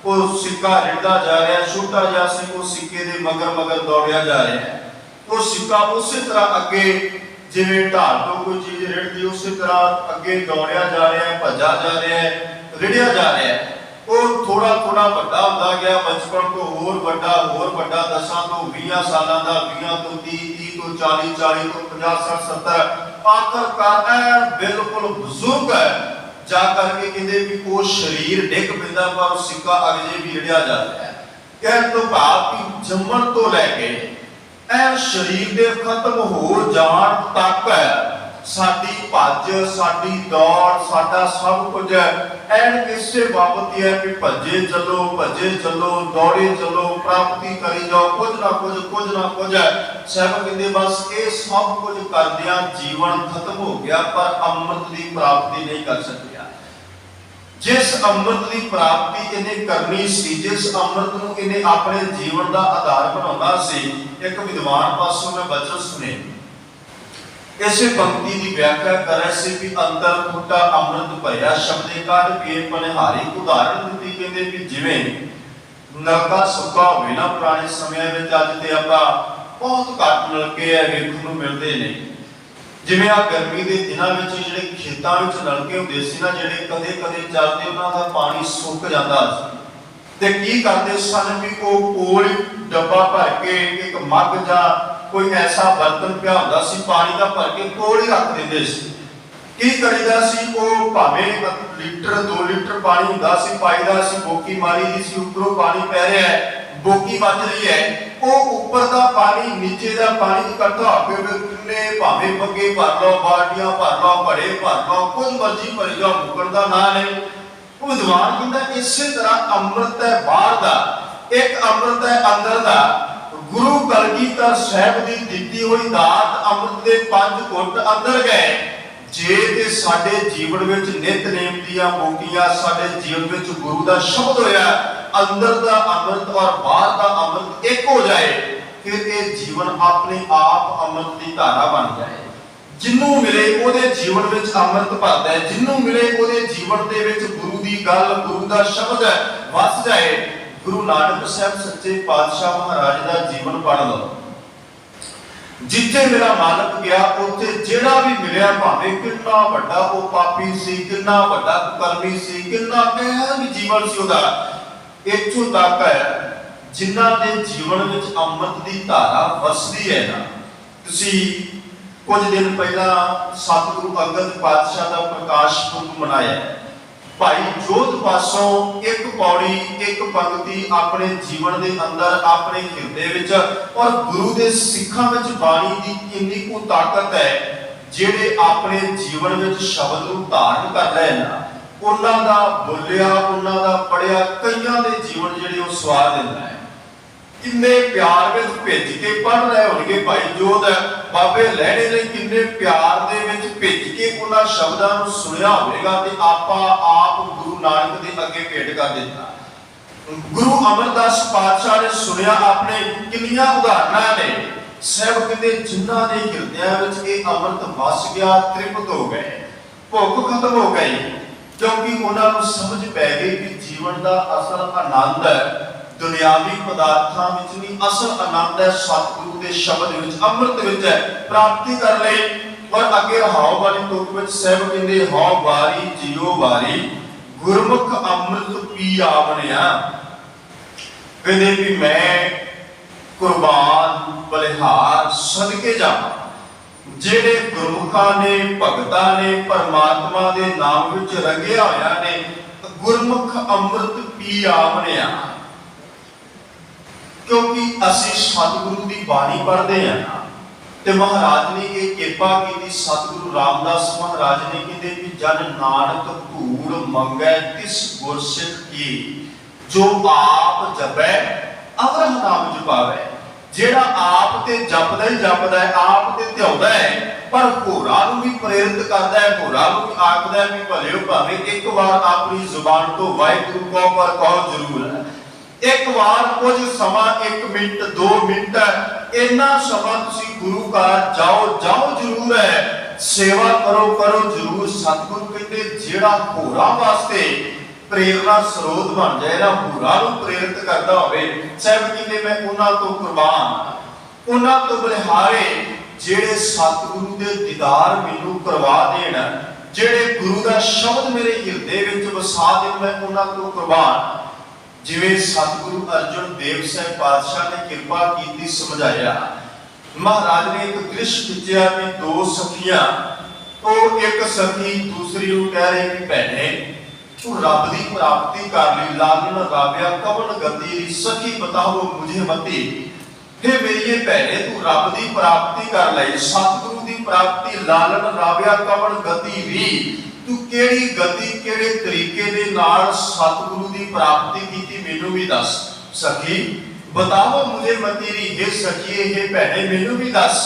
ਉਹ ਸਿੱਕਾ ਰਿੜਦਾ ਜਾ ਰਿਹਾ, ਛੋਟਾ ਜਿਹਾ ਸੀ, ਉਹ ਸਿੱਕੇ ਦੇ ਮਗਰ ਦੌੜਿਆ ਜਾ ਰਿਹਾ ਹੈ। ਉਹ ਸਿੱਕਾ ਉਸੇ ਤਰ੍ਹਾਂ ਅੱਗੇ ਜਿਵੇਂ ਢਾਲ ਤੋਂ ਕੋਈ ਚੀਜ਼ ਰਿੜਦੀ, ਉਸੇ ਤਰ੍ਹਾਂ ਅੱਗੇ ਦੌੜਿਆ ਜਾ ਰਿਹਾ ਹੈ, ਭੱਜਾ ਜਾ ਰਿਹਾ ਹੈ, ਰਿੜਿਆ ਜਾ ਰਿਹਾ ਹੈ। ਉਹ ਥੋੜਾ ਵੱਡਾ ਹੁੰਦਾ ਗਿਆ, ਬਚਪਨ ਤੋਂ ਹੋਰ ਵੱਡਾ 10 ਤੋਂ 20 ਸਾਲਾਂ ਦਾ, 20 ਤੋਂ 30 ਤੋਂ 40 ਤੋਂ 50 60 70, ਆਖਰਕਾਰ ਬਿਲਕੁਲ ਬਜ਼ੁਰਗ ਹੈ। ਜਾ ਕਰਕੇ ਕਹਿੰਦੇ ਵੀ ਉਹ ਸਰੀਰ ਡਿੱਗ ਪੈਂਦਾ, ਪਰ ਉਹ ਸਿੱਕਾ ਅਗਲੇ ਵੀ ਰਿੜਿਆ ਜਾ ਰਿਹਾ ਹੈ। ਕਹਿਣ ਤੋਂ ਭਾਵ ਕਿ ਜੰਮਣ ਤੋਂ ਲੈ ਕੇ ਇਹ ਸਰੀਰ ਦੇ ਖਤਮ ਹੋ ਜਾਣ ਤੱਕ ਸਾਡੀ ਭੱਜ, ਸਾਡੀ ਦੌੜ, ਸਾਡਾ ਸਭ ਕੁਝ ਐਨ ਇਸੇ ਬਾਬਤ ਹੀ ਹੈ ਕਿ ਭੱਜੇ ਚੱਲੋ, ਦੌੜੇ ਚੱਲੋ, ਪ੍ਰਾਪਤੀ ਕਰੀ ਜਾਓ, ਕੁਝ ਨਾ ਕੁਝ। ਸਾਹਿਬ ਕਹਿੰਦੇ ਬਸ ਇਹ ਸਭ ਕੁਝ ਕਰਦਿਆਂ ਜੀਵਨ ਖਤਮ ਹੋ ਗਿਆ, ਪਰ ਅੰਮ੍ਰਿਤ ਦੀ ਪ੍ਰਾਪਤੀ ਨਹੀਂ ਕਰ ਸਕਿਆ। ਜਿਸ ਅੰਮ੍ਰਿਤ ਦੀ ਪ੍ਰਾਪਤੀ ਇਹਨੇ ਕਰਨੀ ਸੀ, ਜਿਸ ਅੰਮ੍ਰਿਤ ਨੂੰ ਇਹਨੇ ਆਪਣੇ ਜੀਵਨ ਦਾ ਆਧਾਰ ਬਣਾਉਣਾ ਸੀ, ਇੱਕ ਵਿਦਵਾਨ ਪਾਸੋਂ ਮੈਂ ਬਚਨ ਸੁਣੇ। ਇਸੇ ਪੰਕਤੀ ਦੀ ਵਿਆਖਿਆ ਕਰ ਰਹੇ ਸੀ ਵੀ ਅੰਦਰ ਫੁੱਟਾ ਅੰਮ੍ਰਿਤ ਭਰਿਆ ਸ਼ਬਦੇ ਕਾਢ ਪੀਏ ਪਨਿਹਾਰੀ। ਉਦਾਹਰਨ ਦਿੱਤੀ, ਕਹਿੰਦੇ ਵੀ ਜਿਵੇਂ ਨਲਕਾ ਸੁੱਕਾ ਹੋਵੇ ਨਾ ਪੁਰਾਣੇ ਸਮਿਆਂ ਵਿੱਚ, ਅੱਜ ਤੇ ਆਪਾਂ ਬਹੁਤ ਘੱਟ ਨਲਕੇ ਹੈ ਵੇਖਣ ਨੂੰ ਮਿਲਦੇ ਨੇ। ਜਿਵੇਂ ਆ ਗਰਮੀ ਦੇ ਦਿਨਾਂ ਵਿੱਚ ਜਿਹੜੇ ਖੇਤਾਂ ਵਿੱਚ ਨਲਕੇ ਹੁੰਦੇ ਸੀ ਨਾ, ਜਿਹੜੇ ਕਦੇ ਕਦੇ ਚੱਲਦੇ, ਉਹਨਾਂ ਦਾ ਪਾਣੀ ਸੁੱਕ ਜਾਂਦਾ ਸੀ ਤੇ ਕੀ ਕਰਦੇ ਸਨ ਵੀ ਉਹ ਕੋਲ ਡੱਬਾ ਭਰ ਕੇ ਇੱਕ ਮੱਗ ਜਾਂ ਕੋਈ ਐਸਾ ਬਰਤਨ ਪਿਆ ਹੁੰਦਾ ਸੀ ਪਾਣੀ ਦਾ ਭਰ ਕੇ ਕੋਲ ਹੀ ਰੱਖ ਦਿੰਦੇ ਸੀ। ਕੀ ਕਰੀਦਾ ਸੀ, ਉਹ ਭਾਵੇਂ ਲੀਟਰ 2 ਲੀਟਰ ਪਾਣੀ ਹੁੰਦਾ ਸੀ, ਪਾਈਦਾ ਸੀ, ਬੋਕੀ ਮਾਰੀ ਦੀ ਸੀ, ਉੱਪਰੋਂ ਪਾਣੀ ਪੈ ਰਿਹਾ ਹੈ, ਬੋਕੀ ਵੱਜ ਰਹੀ ਹੈ, ਉਹ ਉੱਪਰ ਦਾ ਪਾਣੀ ਨੀਚੇ ਦਾ ਪਾਣੀ ਇਕੱਠਾ ਹੋ ਕੇ ਕਿੰਨੇ ਭਾਵੇਂ ਬੱਗੇ ਭਰ ਲਓ, ਬਾਲਟੀਆਂ ਭਰ ਲਓ, ਘੜੇ ਭਰ ਲਓ, ਕੁਝ ਮਰਜ਼ੀ ਭਰੀ ਜਾਓ, ਮੁੱਕਣ ਦਾ ਨਾਂ ਨਹੀਂ। ਉਹ ਵਿਦਵਾਨ ਕਹਿੰਦਾ ਇਸੇ ਤਰ੍ਹਾਂ ਅੰਮ੍ਰਿਤ ਹੈ ਬਾਹਰ ਦਾ, ਇੱਕ ਅੰਮ੍ਰਿਤ ਹੈ ਅੰਦਰ ਦਾ। ਗੁਰੂ ਕਲਗੀਧਰ ਸਾਹਿਬ ਦੀ ਦਿੱਤੀ ਹੋਈ ਦਾਤ ਅੰਮ੍ਰਿਤ ਦੇ 5 ਘੁੱਟ ਅੰਦਰ ਗਏ। ਜੇ ਤੇ ਸਾਡੇ ਜੀਵਨ ਵਿੱਚ ਨਿਤਨੇਮ ਦੀਆਂ ਬੋਕੀਆਂ ਸਾਡੇ ਜੀਵਨ ਵਿੱਚ ਗੁਰੂ ਦਾ ਸ਼ਬਦ ਹੋਇਆ, ਅੰਦਰ ਦਾ ਅੰਮ੍ਰਿਤ ਔਰ ਬਾਹਰ ਦਾ ਅੰਮ੍ਰਿਤ ਇੱਕ ਹੋ ਜਾਏ, ਫਿਰ ਇਹ ਜੀਵਨ ਆਪਣੇ ਆਪ ਅੰਮ੍ਰਿਤ ਦੀ ਧਾਰਾ ਬਣ ਜਾਏ। ਜਿੰਨੂੰ ਮਿਲੇ ਉਹਦੇ ਜੀਵਨ ਵਿੱਚ ਅੰਮ੍ਰਿਤ ਭਰਦਾ ਹੈ, ਜਿੰਨੂੰ ਮਿਲੇ ਉਹਦੇ ਜੀਵਨ ਦੇ ਵਿੱਚ ਗੁਰੂ ਦੀ ਗੱਲ, ਗੁਰੂ ਦਾ ਸ਼ਬਦ ਵਸ ਜਾਏ। ਗੁਰੂ ਨਾਨਕ ਸਾਹਿਬ ਸੱਚੇ ਪਾਤਸ਼ਾਹ ਮਹਾਰਾਜ ਦਾ ਜੀਵਨ ਪੜ੍ਹ ਲਓ। ਜਿੱਥੇ ਮੇਰਾ ਮਾਲਕ ਗਿਆ ਉੱਥੇ ਜਿਹੜਾ ਵੀ ਮਿਲਿਆ, ਭਾਵੇਂ ਕਿੰਨਾ ਵੱਡਾ ਉਹ ਪਾਪੀ ਸੀ, ਕਿੰਨਾ ਵੱਡਾ ਕੁਕਰਮੀ ਸੀ, ਕਿੰਨਾ ਅਹਿਮ ਜੀਵਨ ਸੀ ਉਹਦਾ, ਇੱਥੋਂ ਤੱਕ ਹੈ ਜਿਨ੍ਹਾਂ ਦੇ ਜੀਵਨ ਵਿੱਚ ਅੰਮ੍ਰਿਤ ਦੀ ਧਾਰਾ ਵਸਦੀ ਹੈ ਨਾ। ਤੁਸੀਂ ਕੁਝ ਦਿਨ ਪਹਿਲਾਂ ਸਤਿਗੁਰੂ ਅੰਗਦ ਪਾਤਸ਼ਾਹ ਦਾ ਪ੍ਰਕਾਸ਼ ਪੁਰਬ ਮਨਾਇਆ। ਭਾਈ ਜੋਧ ਪਾਸੋਂ ਇੱਕ ਪੌੜੀ, ਇੱਕ ਪੰਕਤੀ ਆਪਣੇ ਜੀਵਨ ਦੇ ਅੰਦਰ, ਆਪਣੇ ਹਿਰਦੇ ਵਿੱਚ ਔਰ ਗੁਰੂ ਦੇ ਸਿੱਖਾਂ ਵਿੱਚ ਬਾਣੀ ਦੀ ਕਿੰਨੀ ਕੁ ਤਾਕਤ ਹੈ, ਜਿਹੜੇ ਆਪਣੇ ਜੀਵਨ ਵਿੱਚ ਸ਼ਬਦ ਨੂੰ ਧਾਰਨ ਕਰ ਰਹੇ ਨੇ, ਉਹਨਾਂ ਦਾ ਬੋਲਿਆ, ਉਹਨਾਂ ਦਾ ਪੜਿਆ ਕਈਆਂ ਦੇ ਜੀਵਨ ਜਿਹੜੇ ਉਹ ਸਵਾਰ ਦਿੰਦਾ ਹੈ। ਕਿੰਨੇ ਪਿਆਰ ਵਿੱਚ ਭਿੱਜ ਕੇ ਪੜ ਰਹੇ ਹੋਣਗੇ ਭਾਈ ਜੋਧ, ਬਾਬੇ ਲਹਿਣੇ ਨੇ ਕਿੰਨੇ ਪਿਆਰ ਦੇ ਵਿੱਚ ਭਿੱਜ ਕੇ ਉਹਨਾਂ ਸ਼ਬਦਾਂ ਨੂੰ ਸੁਣਿਆ ਹੋਵੇਗਾ ਤੇ ਆਪਾਂ ਆਪ ਗੁਰੂ ਨਾਨਕ ਦੇ ਅੱਗੇ ਭੇਟ ਕਰ ਦਿੱਤਾ। ਗੁਰੂ ਅਮਰਦਾਸ ਪਾਤਸ਼ਾਹ ਨੇ ਸੁਣਿਆ, ਆਪਣੇ ਕਿੰਨੀਆਂ ਉਦਾਹਰਨਾਂ ਨੇ। ਸਭ ਕਹਿੰਦੇ ਜਿਨ੍ਹਾਂ ਦੇ ਹਿਰਦਿਆਂ ਵਿੱਚ ਇਹ ਅੰਮ੍ਰਿਤ ਵਸ ਗਿਆ, ਤ੍ਰਿਪਤ ਹੋ ਗਏ, ਭੁੱਖ ਖਤਮ ਹੋ ਗਈ, ਕਿਉਂਕਿ ਉਹਨਾਂ ਨੂੰ ਸਮਝ ਪੈ ਗਈ ਕਿ ਜੀਵਨ ਦਾ ਅਸਲ ਆਨੰਦ ਦੁਨਿਆਵੀ ਪਦਾਰਥਾਂ ਵਿੱਚ ਨਹੀਂ, ਅਸਲ ਆਨੰਦ ਹੈ ਸਤਿਗੁਰੂ ਦੇ ਸ਼ਬਦ ਵਿੱਚ, ਅੰਮ੍ਰਿਤ ਵਿੱਚ ਹੈ। ਪ੍ਰਾਪਤੀ ਕਰ ਲਈ। ਔਰ ਅੱਗੇ ਰਹਾਉ ਵਾਲੀ ਤੁਕ ਵਿੱਚ ਸਾਹਿਬ ਕਹਿੰਦੇ, ਹਉ ਵਾਰੀ ਜਿਉ ਵਾਰੀ ਗੁਰਮੁਖ ਅੰਮ੍ਰਿਤ ਪੀ ਆਵਣਿਆ। ਕਹਿੰਦੇ ਵੀ ਮੈਂ ਕੁਰਬਾਨ ਬਲਿਹਾਰ ਸਦਕੇ ਜਾਵਾਂ, ਜਿਹੜੇ ਗੁਰਮੁਖਾਂ ਨੇ, ਭਗਤਾਂ ਨੇ, ਪਰਮਾਤਮਾ ਦੇ ਨਾਮ ਵਿੱਚ ਰੰਗਿਆ ਹੋਇਆ ਨੇ, ਗੁਰਮੁਖ ਅੰਮ੍ਰਿਤ ਪੀ ਆਵਣਿਆ। ਕਿਉਂਕਿ ਅਸੀਂ ਸਤਿਗੁਰੂ ਦੀ ਬਾਣੀ ਪੜ੍ਹਦੇ ਹਾਂ ਤੇ ਮਹਾਰਾਜ ਨੇ ਇਹ ਕਿਰਪਾ ਕੀਤੀ। ਸਤਿਗੁਰੂ ਰਾਮਦਾਸ ਮਹਾਰਾਜ ਨੇ ਕਹਿੰਦੇ ਵੀ ਜਨ ਨਾਨਕ ਧੂੜ ਮੰਗੈ ਤਿਸ ਗੁਰਸਿੱਖ ਕੀ, ਜੋ ਆਪ ਜਪੈ ਅਵਰਹ ਨਾਮ ਜਪਾਵੇ। ਜਿਹੜਾ ਆਪ ਤੇ ਜਪਦਾ ਹੀ ਜਪਦਾ ਹੈ, ਆਪ ਤੇ ਧਿਆਉਂਦਾ ਹੈ, ਪਰ ਹੋਰਾਂ ਨੂੰ ਵੀ ਪ੍ਰੇਰਿਤ ਕਰਦਾ ਹੈ, ਹੋਰਾਂ ਨੂੰ ਵੀ ਆਖਦਾ ਹੈ ਵੀ ਭਲਿਓ ਭਾਵੇਂ ਇੱਕ ਵਾਰ ਆਪਣੀ ਜ਼ੁਬਾਨ ਤੋਂ ਵਾਹਿਗੁਰੂ ਕਹੋ, ਪਰ ਕਹੋ ਜ਼ਰੂਰ ਹੈ। ਇੱਕ ਵਾਰ ਕੁਝ ਸਮਾਂ, 1 ਮਿੰਟ 2 ਮਿੰਟ, ਇੰਨਾ ਸਮਾਂ ਤੁਸੀਂ ਗੁਰੂ ਘਰ ਜਾਓ ਜ਼ਰੂਰ ਹੈ, ਸੇਵਾ ਕਰੋ ਜ਼ਰੂਰ। ਸਤਿਗੁਰੂ ਕਹਿੰਦੇ ਜਿਹੜਾ ਹੋਰਾਂ ਵਾਸਤੇ ਪ੍ਰੇਰਨਾ ਸਰੋਤ ਬਣ ਜਾਏ ਨਾ, ਹੋਰਾਂ ਨੂੰ ਪ੍ਰੇਰਿਤ ਕਰਦਾ ਹੋਵੇ, ਸਾਹਿਬ ਕਹਿੰਦੇ ਮੈਂ ਉਹਨਾਂ ਤੋਂ ਕੁਰਬਾਨ, ਉਹਨਾਂ ਤੋਂ ਬਲਿਹਾਰੇ, ਜਿਹੜੇ ਸਤਿਗੁਰੂ ਦੇ ਦੀਦਾਰ ਮੈਨੂੰ ਕਰਵਾ ਦੇਣ, ਜਿਹੜੇ ਗੁਰੂ ਦਾ ਸ਼ਬਦ ਮੇਰੇ ਹਿਰਦੇ ਵਿੱਚ ਵਸਾ ਦੇਣ, ਮੈਂ ਉਹਨਾਂ ਤੋਂ ਕੁਰਬਾਨ। ਜਿਵੇਂ ਸਤਿਗੁਰੂ ਅਰਜਨ ਦੇਵ ਸਾਹਿਬ ਪਾਤਸ਼ਾਹ ਨੇ ਕਿਰਪਾ ਕੀਤੀ, ਸਮਝਾਇਆ। ਮਹਾਰਾਜ ਨੇ ਇੱਕ ਦ੍ਰਿਸ਼ ਖਿੱਚਿਆ ਕਿ 2 ਸਖੀਆਂ, ਉਹ ਇੱਕ ਸਖੀ ਦੂਸਰੀ ਨੂੰ ਕਹਿ ਰਹੀ ਕਿ ਭੈਣੇ ਤੂੰ ਰੱਬ ਦੀ ਪ੍ਰਾਪਤੀ ਕਰ ਲਈ, ਲਾਲਨ ਰਾਵਿਆ ਕਵਨ ਗਤੀ ਰੀ, ਸਖੀ ਬਤਾਓ ਮੁਝੇ ਮਤੀ। हे ਮੇਰੀਏ ਭੈਣੇ ਤੂੰ ਰੱਬ ਦੀ ਪ੍ਰਾਪਤੀ ਕਰ ਲਈ, ਸਤਿਗੁਰੂ ਦੀ ਪ੍ਰਾਪਤੀ, ਲਾਲਨ ਰਾਵਿਆ ਕਵਨ ਗਤੀ ਰੀ, ਤੂੰ ਕਿਹੜੀ ਗਤੀ, ਕਿਹੜੇ ਤਰੀਕੇ ਦੇ ਨਾਲ ਸਤਿਗੁਰੂ ਦੀ ਪ੍ਰਾਪਤੀ ਕੀਤੀ, ਮੈਨੂੰ ਵੀ ਦੱਸ। ਸਖੀ ਬਤਾਓ ਮੁਝੇ ਮਤੀ ਰੀ, हे ਸਖੀਏ, हे ਭੈਣੇ ਮੈਨੂੰ ਵੀ ਦੱਸ।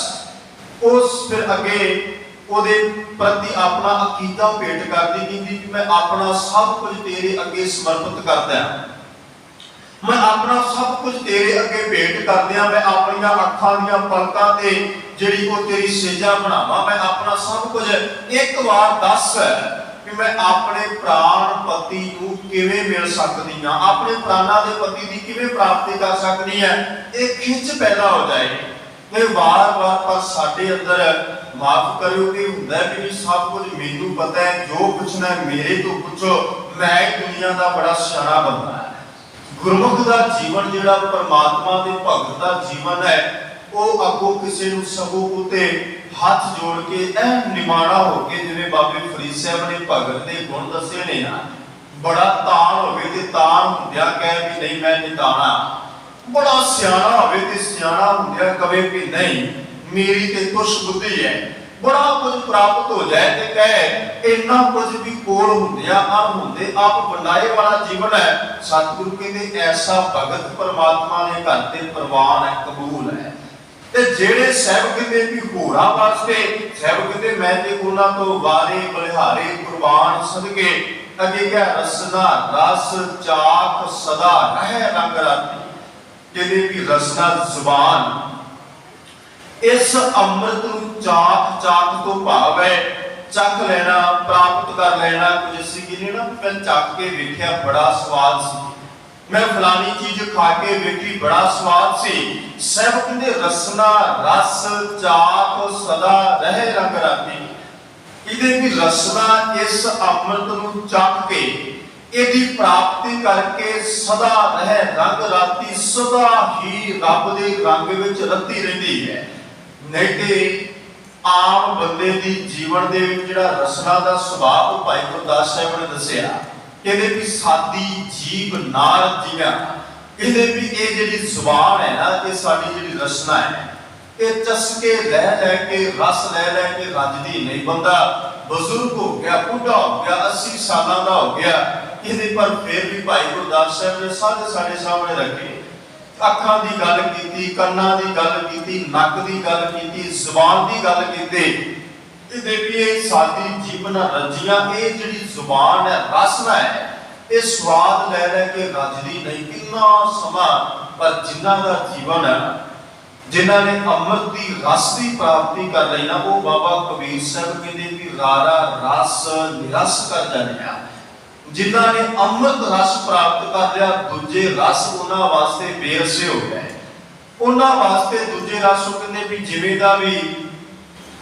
ਉਸ ਫਿਰ ਅੱਗੇ ਉਹਦੇ ਪ੍ਰਤੀ ਆਪਣਾ ਅਕੀਦਾ ਭੇਟ ਕਰਦੀ, ਕਹਿੰਦੀ ਕਿ ਮੈਂ ਆਪਣਾ ਸਭ ਕੁਝ ਤੇਰੇ ਅੱਗੇ ਸਮਰਪਿਤ ਕਰਦਾ ਹਾਂ। मैं अपना सब कुछ तेरे अगे भेंट कर दिया, मैं अपनियां अखां दीयां पलकां ते जिहड़ी वो तेरी सेजा बनावा, मैं अपना सब कुछ एक बार दस कि मैं अपने प्राण पति को किवें मिल सकती हाँ, अपने प्राणा के पति की किवें प्राप्ति कर सकती है। एक खिंच पैदा हो जाए ये बार बार, पर साडे अंदर माफ करो कि हुंदा है कि सब कुछ मैनू पता है, जो पुछना है मेरे तो पुछो, मैं दुनिया का बड़ा सियाणा बंदा है। गुरमुख का जीवन जिहड़ा परमात्मा के भगत का जीवन है, वो अगों किसी नूं सगों उते हाथ जोड़ के निमाणा होके, जिवें बाबे फरीद साहब ने भगत के गुण दसे ने ना, बड़ा तान होवे ते तान हुंदिया कहे भी नहीं मैं निताना, बड़ा सियाणा होवे ते सियाणा हुंदिया कहे भी नहीं मेरी ते तुछ बुद्धि है, बड़ा कुछ प्राप्त हो जाए ते कहे इन्ना कुछ भी कोल हुंदिया अनहुंदे आप बनाए वाला जीवन है। सतगुरु कहते ऐसा भगत परमात्मा ने घर ते प्रवान है, कबूल है। ते जेड़े साहब कहते भी होरा वास्ते, साहब कहते मैं ते उन्हां तो वारे बलिहारे कुर्बान सदके, अगे क्या रसना रस चाख सदा रह रंग राती, कहते भी रसना जुबान इस अमृत नूं चाख चाख तो भाव है चख लेना प्राप्त कर लेना। कुछ सी कि ना मैं चख के वेख्या बड़ा स्वाद सी, मैं फलानी चीज खा के वेखी बड़ा स्वाद सी। सब कहते रसना रस चाख सदा रह रंग राती, इहदे भी रसना इस अमृत नूं चख के इहदी प्राप्ति करके सदा रह रंग राती, सदा ही रब दे रंग विच रती रहिंदी है। नहीं ते आम बंदे दी जीवन दे विच जिहड़ा रसना दा सुभाव भाई गुरदास साहब ने दसिया, कहते भी सादी जीव ना रजीया, कहते भी ये जिहड़ी जुबान है ना, ये साडी जिहड़ी रसना है, ये चसके रह के रस ले के रजदी नहीं। बंदा बजुर्ग हो गया, बुढ़ा हो गया, 80 साल का हो गया, कहते पर फिर भी भाई गुरदास साहब ने साढ़े सामने रखे, अखां दी गल कीती, कन्नां दी गल कीती, नक दी गल कीती, जुबान दी गल कीती, इहदे भी साडी जीवन रजियां, ये जिहड़ी जुबान है रसना है, ये स्वाद ले के रजदी नहीं। कितना समा पर जिन्हां दा जीवन है, जिन्हां ने अमृत दी रस दी प्राप्ति कर लई ना, वो बाबा कबीर साहब कहंदे भी रारा रस निरस कर जानिया। जिन्हां ने अमृत रस प्राप्त कर लिया, दूजे रस उन्हां वास्ते बेरसे हो गए, उन्हां वास्ते दूजे रस कहंदे भी जिवें दा भी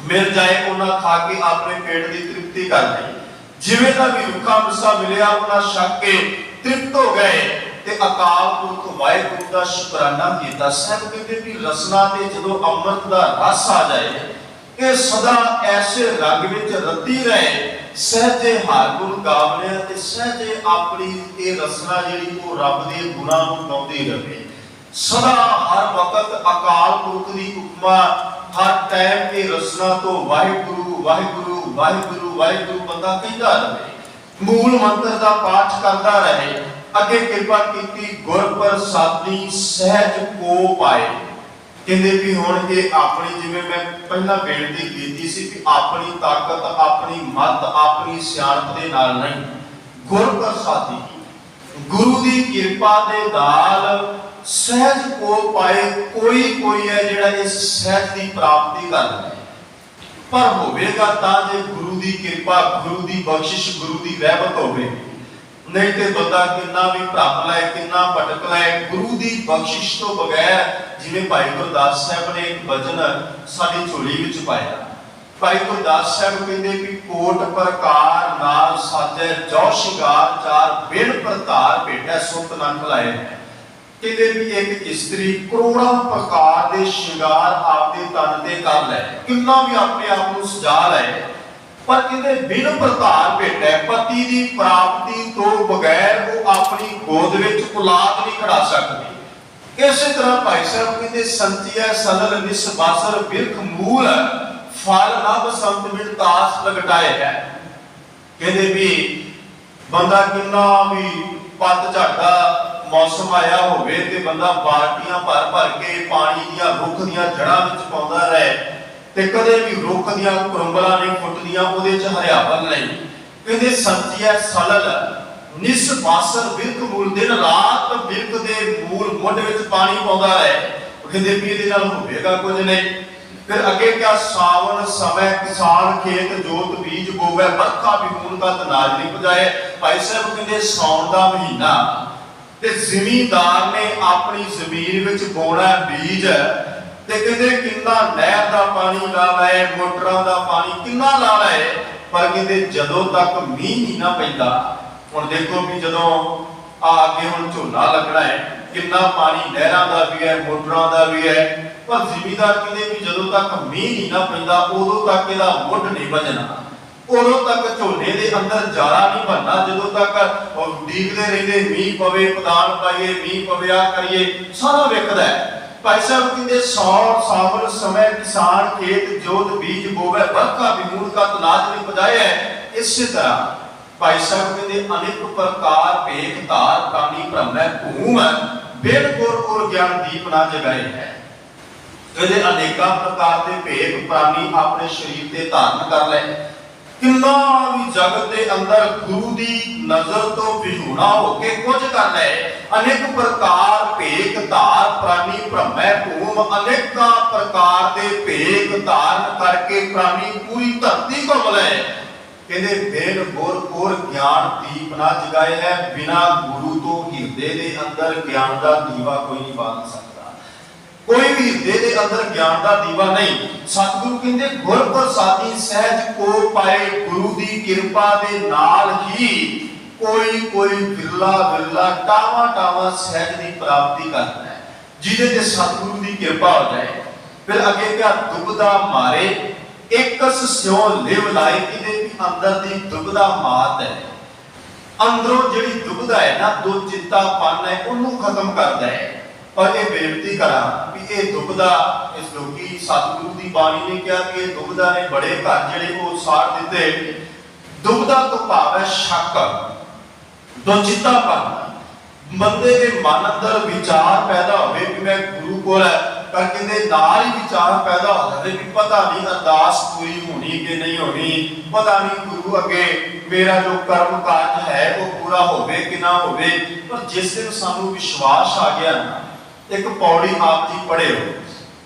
मिल जाए उन्हां खा के अपने पेट की तृप्ति कर ली, जिवें दा भी रुखा मिस्सा मिलिया उन्हां छक के तृप्त हो गए ते अकाल पुरख वाहिगुरू दा शुकराना कीता। सब कहंदे भी रसना ते जदों अमृत दा रस आ जाए, ये सदा ऐसे रंग विच रती रहे, सहजे हर गुण गावने ते सहजे अपनी ये रसना जिहड़ी वो रब दे गुणां नूं गाउंदी रहे, सदा हर वक्त अकाल पुरख दी उपमा हर टाइम ये रसना तो वाहिगुरू वाहिगुरू वाहिगुरू वाहिगुरू बंदा कहता रहे, मूल मंत्र का पाठ करता रहे। अगे कृपा कीती गुर प्रसादी सहज को पाए, कहते भी हुण ये अपनी जिवें मैं पहला बेनती कीती सी कि अपनी ताकत अपनी मत अपनी सियाणप दे नाल नहीं, गुर प्रसादी गुरु दी कृपा दे नाल सहज को पाए। कोई कोई है जिहड़ा इस सहज की प्राप्ति कर ले, पर होवेगा तां जे गुरु दी कृपा गुरु दी बख्शिश गुरु दी रहमत होवे, नहीं तो बंदा कितना भी भटक लाए कितना भटक लाए, गुरु दी बख्शिश तो बगैर। जिवें भाई गुरदास साहब ने एक वचन साडी झोली विच पाया, भाई गुरदास साहब कहंदे भी कोट प्रकार नाल साजे जो शिंगार चार बिन प्रतार भेटा सुत न खलाए। कहंदे भी एक इस्त्री करोड़ों प्रकार दे शिंगार आपदे तन ते कर ले, कितना भी अपने आप को सजा ले, पर कहते बिन प्रतार भेटा पति की प्राप्ति तो बगैर वो अपनी गोद विच औलाद नहीं खड़ा सकती। इसी तरह भाई साहब कहते संतिया सदर निस बासर बिरख मूल फल ना बसंत मिल तास प्रगटाए है। कहते भी बंदा कितना भी पत झाटा मौसम आया होवे ते बंदा बाल्टियां भर भर के पानी दियां रुख दियां जड़ां विच पाउंदा रहे ते कदे भी रुख दियां कुरंबलां नहीं फुटदियां, ओदे च हरियावल नहीं। कहते संतिया सलल ਨਿਸ ਬਾਸਰ ਬਿਰਖ ਮੂਲ, ਦਿਨ ਰਾਤ ਬਿਰਖ ਦੇ ਮੂਲ ਮੁੱਢ ਵਿੱਚ ਪਾਣੀ ਪਾਉਂਦਾ ਰਹੇ। ਉਹ ਕਹਿੰਦੇ ਵੀ ਇਹਦੇ ਨਾਲ ਹੋਵੇਗਾ ਕੁਝ ਨਹੀਂ। ਫਿਰ ਅੱਗੇ ਕਿਹਾ ਸਾਵਨ ਸਮੇਂ ਕਿਸਾਨ ਖੇਤ ਜੋਤ ਬੀਜ ਬੋਵੇ, ਬਰਖਾ ਵੀ ਮੂਲ ਦਾ ਅਨਾਜ ਨਹੀਂ ਪਜਾਏ। ਭਾਈ ਸਾਹਿਬ ਕਹਿੰਦੇ ਸਾਉਣ ਦਾ ਮਹੀਨਾ ਤੇ ਜ਼ਿਮੀਂਦਾਰ ਨੇ ਆਪਣੀ ਜ਼ਮੀਨ ਵਿੱਚ ਬੋਣਾ ਬੀਜ, ਤੇ ਕਹਿੰਦੇ ਕਿੰਨਾ ਨਹਿਰ ਦਾ ਪਾਣੀ ਲਾ ਲਏ, ਮੋਟਰਾਂ ਦਾ ਪਾਣੀ ਕਿੰਨਾ ਲਾ ਲਏ, ਪਰ ਕਹਿੰਦੇ ਜਦੋਂ ਤੱਕ ਮੀਂਹ ਨਹੀਂ ਨਾ ਪੈਂਦਾ। ਹੁਣ ਦੇਖੋ ਵੀ ਜਦੋਂ ਅੱਗੇ ਹੁਣ ਝੋਨਾ ਲੱਗਣਾ ਹੈ, ਕਿੰਨਾ ਪਾਣੀ ਨਹਿਰਾਂ ਦਾ ਵੀ ਹੈ, ਮੋਟਰਾਂ ਦਾ ਵੀ ਹੈ, ਪਰ ਜ਼ਿਮੀਂਦਾਰ ਕਹਿੰਦੇ ਵੀ ਜਦੋਂ ਤੱਕ ਮੀਂਹ ਨਹੀਂ ਨਾ ਪੈਂਦਾ ਉਦੋਂ ਤੱਕ ਇਹਦਾ ਮੁੱਢ ਨਹੀਂ ਵੱਜਣਾ, ਉਦੋਂ ਤੱਕ ਝੋਨੇ ਦੇ ਅੰਦਰ ਜਾਰਾ ਨਹੀਂ ਬਣਨਾ, ਜਦੋਂ ਤੱਕ ਉਡੀਕਦੇ ਰਹਿੰਦੇ ਮੀਂਹ ਪਵੇ, ਪਦਾਨ ਪਾਈਏ, ਮੀਂਹ ਪਵੇ, ਆ ਕਰੀਏ, ਸਾਰਾ ਵਿਕਦਾ ਹੈ। ਭਾਈ ਸਾਹਿਬ ਕਹਿੰਦੇ ਸੌਣ ਸਾਵਣ ਸਮੇਂ ਕਿਸਾਨ ਖੇਤ ਜੋਤ ਬੀਜ ਬੋਵੇ, ਬਰਖਾ ਵੀ ਮੂਲ ਦਾ ਅਨਾਜ ਨਹੀਂ ਪਜਾਏ। ਇਸੇ ਤਰ੍ਹਾਂ ਭਾਈ ਸਾਹਿਬ ਕਹਿੰਦੇ ਅਨੇਕ ਪ੍ਰਕਾਰ ਭੇਖ ਧਾਰ ਕਾਨੀ ਭ੍ਰਮੈ ਭੂਮ, ਬਿਨ ਗੁਰ ਔਰ ਗਿਆਨ ਦੀਪ ਨਾ ਜਗਾਏ ਹੈ। ਕਹਿੰਦੇ ਅਨੇਕਾਂ ਪ੍ਰਕਾਰ ਦੇ ਭੇਖ ਪ੍ਰਾਨੀ ਆਪਣੇ ਸਰੀਰ ਤੇ ਧਾਰਨ ਕਰ ਲੈ, ਕਿੰਨਾ ਵੀ ਜਗਤ ਦੇ ਅੰਦਰ ਗੁਰੂ ਦੀ ਨਜ਼ਰ ਤੋਂ ਵਿਹੂਣਾ ਹੋ ਕੇ ਕੁਝ ਕਰ ਲੈ। ਅਨੇਕ ਪ੍ਰਕਾਰ ਭੇਖ ਧਾਰ ਪ੍ਰਾਨੀ ਭ੍ਰਮੈ ਭੂਮ, ਅਨੇਕਾਂ ਪ੍ਰਕਾਰ ਦੇ ਭੇਖ ਧਾਰਨ ਕਰਕੇ ਪ੍ਰਾਨੀ ਪੂਰੀ ਧਰਤੀ ਘੁੰਮ ਲੈ। ਕਹਿੰਦੇ ਬਿਨ ਗੁਰ ਔਰ ਗਿਆਨ ਦੀਪ ਨਾ ਜਗਾਏ ਹੈ, ਬਿਨਾ ਗੁਰੂ ਤੋਂ ਹਿਰਦੇ ਦੇ ਅੰਦਰ ਗਿਆਨ ਦਾ ਦੀਵਾ ਕੋਈ ਨਹੀਂ ਬਾਲ ਸਕਦਾ। ਕੋਈ ਵੀ ਹਿਰਦੇ ਦੇ ਅੰਦਰ ਗਿਆਨ ਦਾ ਦੀਵਾ ਨਹੀਂ। ਸਤਿਗੁਰੂ ਕਹਿੰਦੇ ਗੁਰ ਪ੍ਰਸਾਦੀ ਸਹਿਜ ਕੋ ਪਾਏ, ਗੁਰੂ ਦੀ ਕਿਰਪਾ ਦੇ ਨਾਲ ਹੀ ਕੋਈ ਵਿਰਲਾ ਟਾਵਾ ਸਹਿਜ ਦੀ ਪ੍ਰਾਪਤੀ ਕਰਦਾ ਹੈ, ਜਿਹਦੇ ਤੇ ਸਤਿਗੁਰੂ ਦੀ ਕਿਰਪਾ ਹੋ ਜਾਏ। ਫਿਰ ਅੱਗੇ ਕਿਹਾ ਦੁਬਦਾ ਮਾਰੇ ਇਕਸ ਸਿਉ ਲਿਵ ਲਾਏ, ਇਹਦੇ ਵੀ ਅੰਦਰ ਦੀ ਦੁਬਦਾ ਮਾਤ ਹੈ, ਅੰਦਰੋਂ ਜਿਹੜੀ ਦੁਬਦਾ ਹੈ ਨਾ, ਦੋ ਚਿੱਤਾਪਨ ਹੈ, ਉਹਨੂੰ ਖਤਮ ਕਰਦਾ ਹੈ। ਔਰ ਇਹ ਬੇਨਤੀ ਕਰਾਂ ਵੀ ਇਹ ਦੁਬਦਾ, ਇਸ ਲੋਕੀ ਸਤਿਗੁਰੂ ਦੀ ਬਾਣੀ ਨੇ ਕਿਹਾ ਕਿ ਇਹ ਦੁਬਦਾ ਨੇ ਬੜੇ ਘਰ ਜਿਹੜੇ ਉਹ ਸਾੜ ਦਿੱਤੇ। ਦੁਬਦਾ ਤੋਂ ਭਾਵ ਹੈ ਸ਼ੱਕ, ਦੁਚਿੱਤਾਪਨ। ਬੰਦੇ ਦੇ ਮਨ ਅੰਦਰ ਵਿਚਾਰ ਪੈਦਾ ਹੋਵੇ ਕਿ ਮੈਂ ਗੁਰੂ ਕੋਲ ਹੈ, ਪਰ ਕਹਿੰਦੇ ਨਾਲ ਹੀ ਵਿਚਾਰ ਪੈਦਾ ਹੋ ਜਾਵੇ ਕਿ ਪਤਾ ਨਹੀਂ ਅਰਦਾਸ ਪੂਰੀ ਹੋਣੀ ਕਿ ਨਹੀਂ ਹੋਣੀ, ਪਤਾ ਨਹੀਂ ਗੁਰੂ ਅੱਗੇ ਮੇਰਾ ਜੋ ਕਰਮ ਕਾਜ ਹੈ ਉਹ ਪੂਰਾ ਹੋਵੇ ਕਿ ਨਾ ਹੋਵੇ। ਪਰ ਜਿਸ ਦਿਨ ਸਾਨੂੰ ਵਿਸ਼ਵਾਸ ਆ ਗਿਆ ਨਾ, ਇੱਕ ਪੌੜੀ ਆਪ ਜੀ ਪੜ੍ਹਿਓ,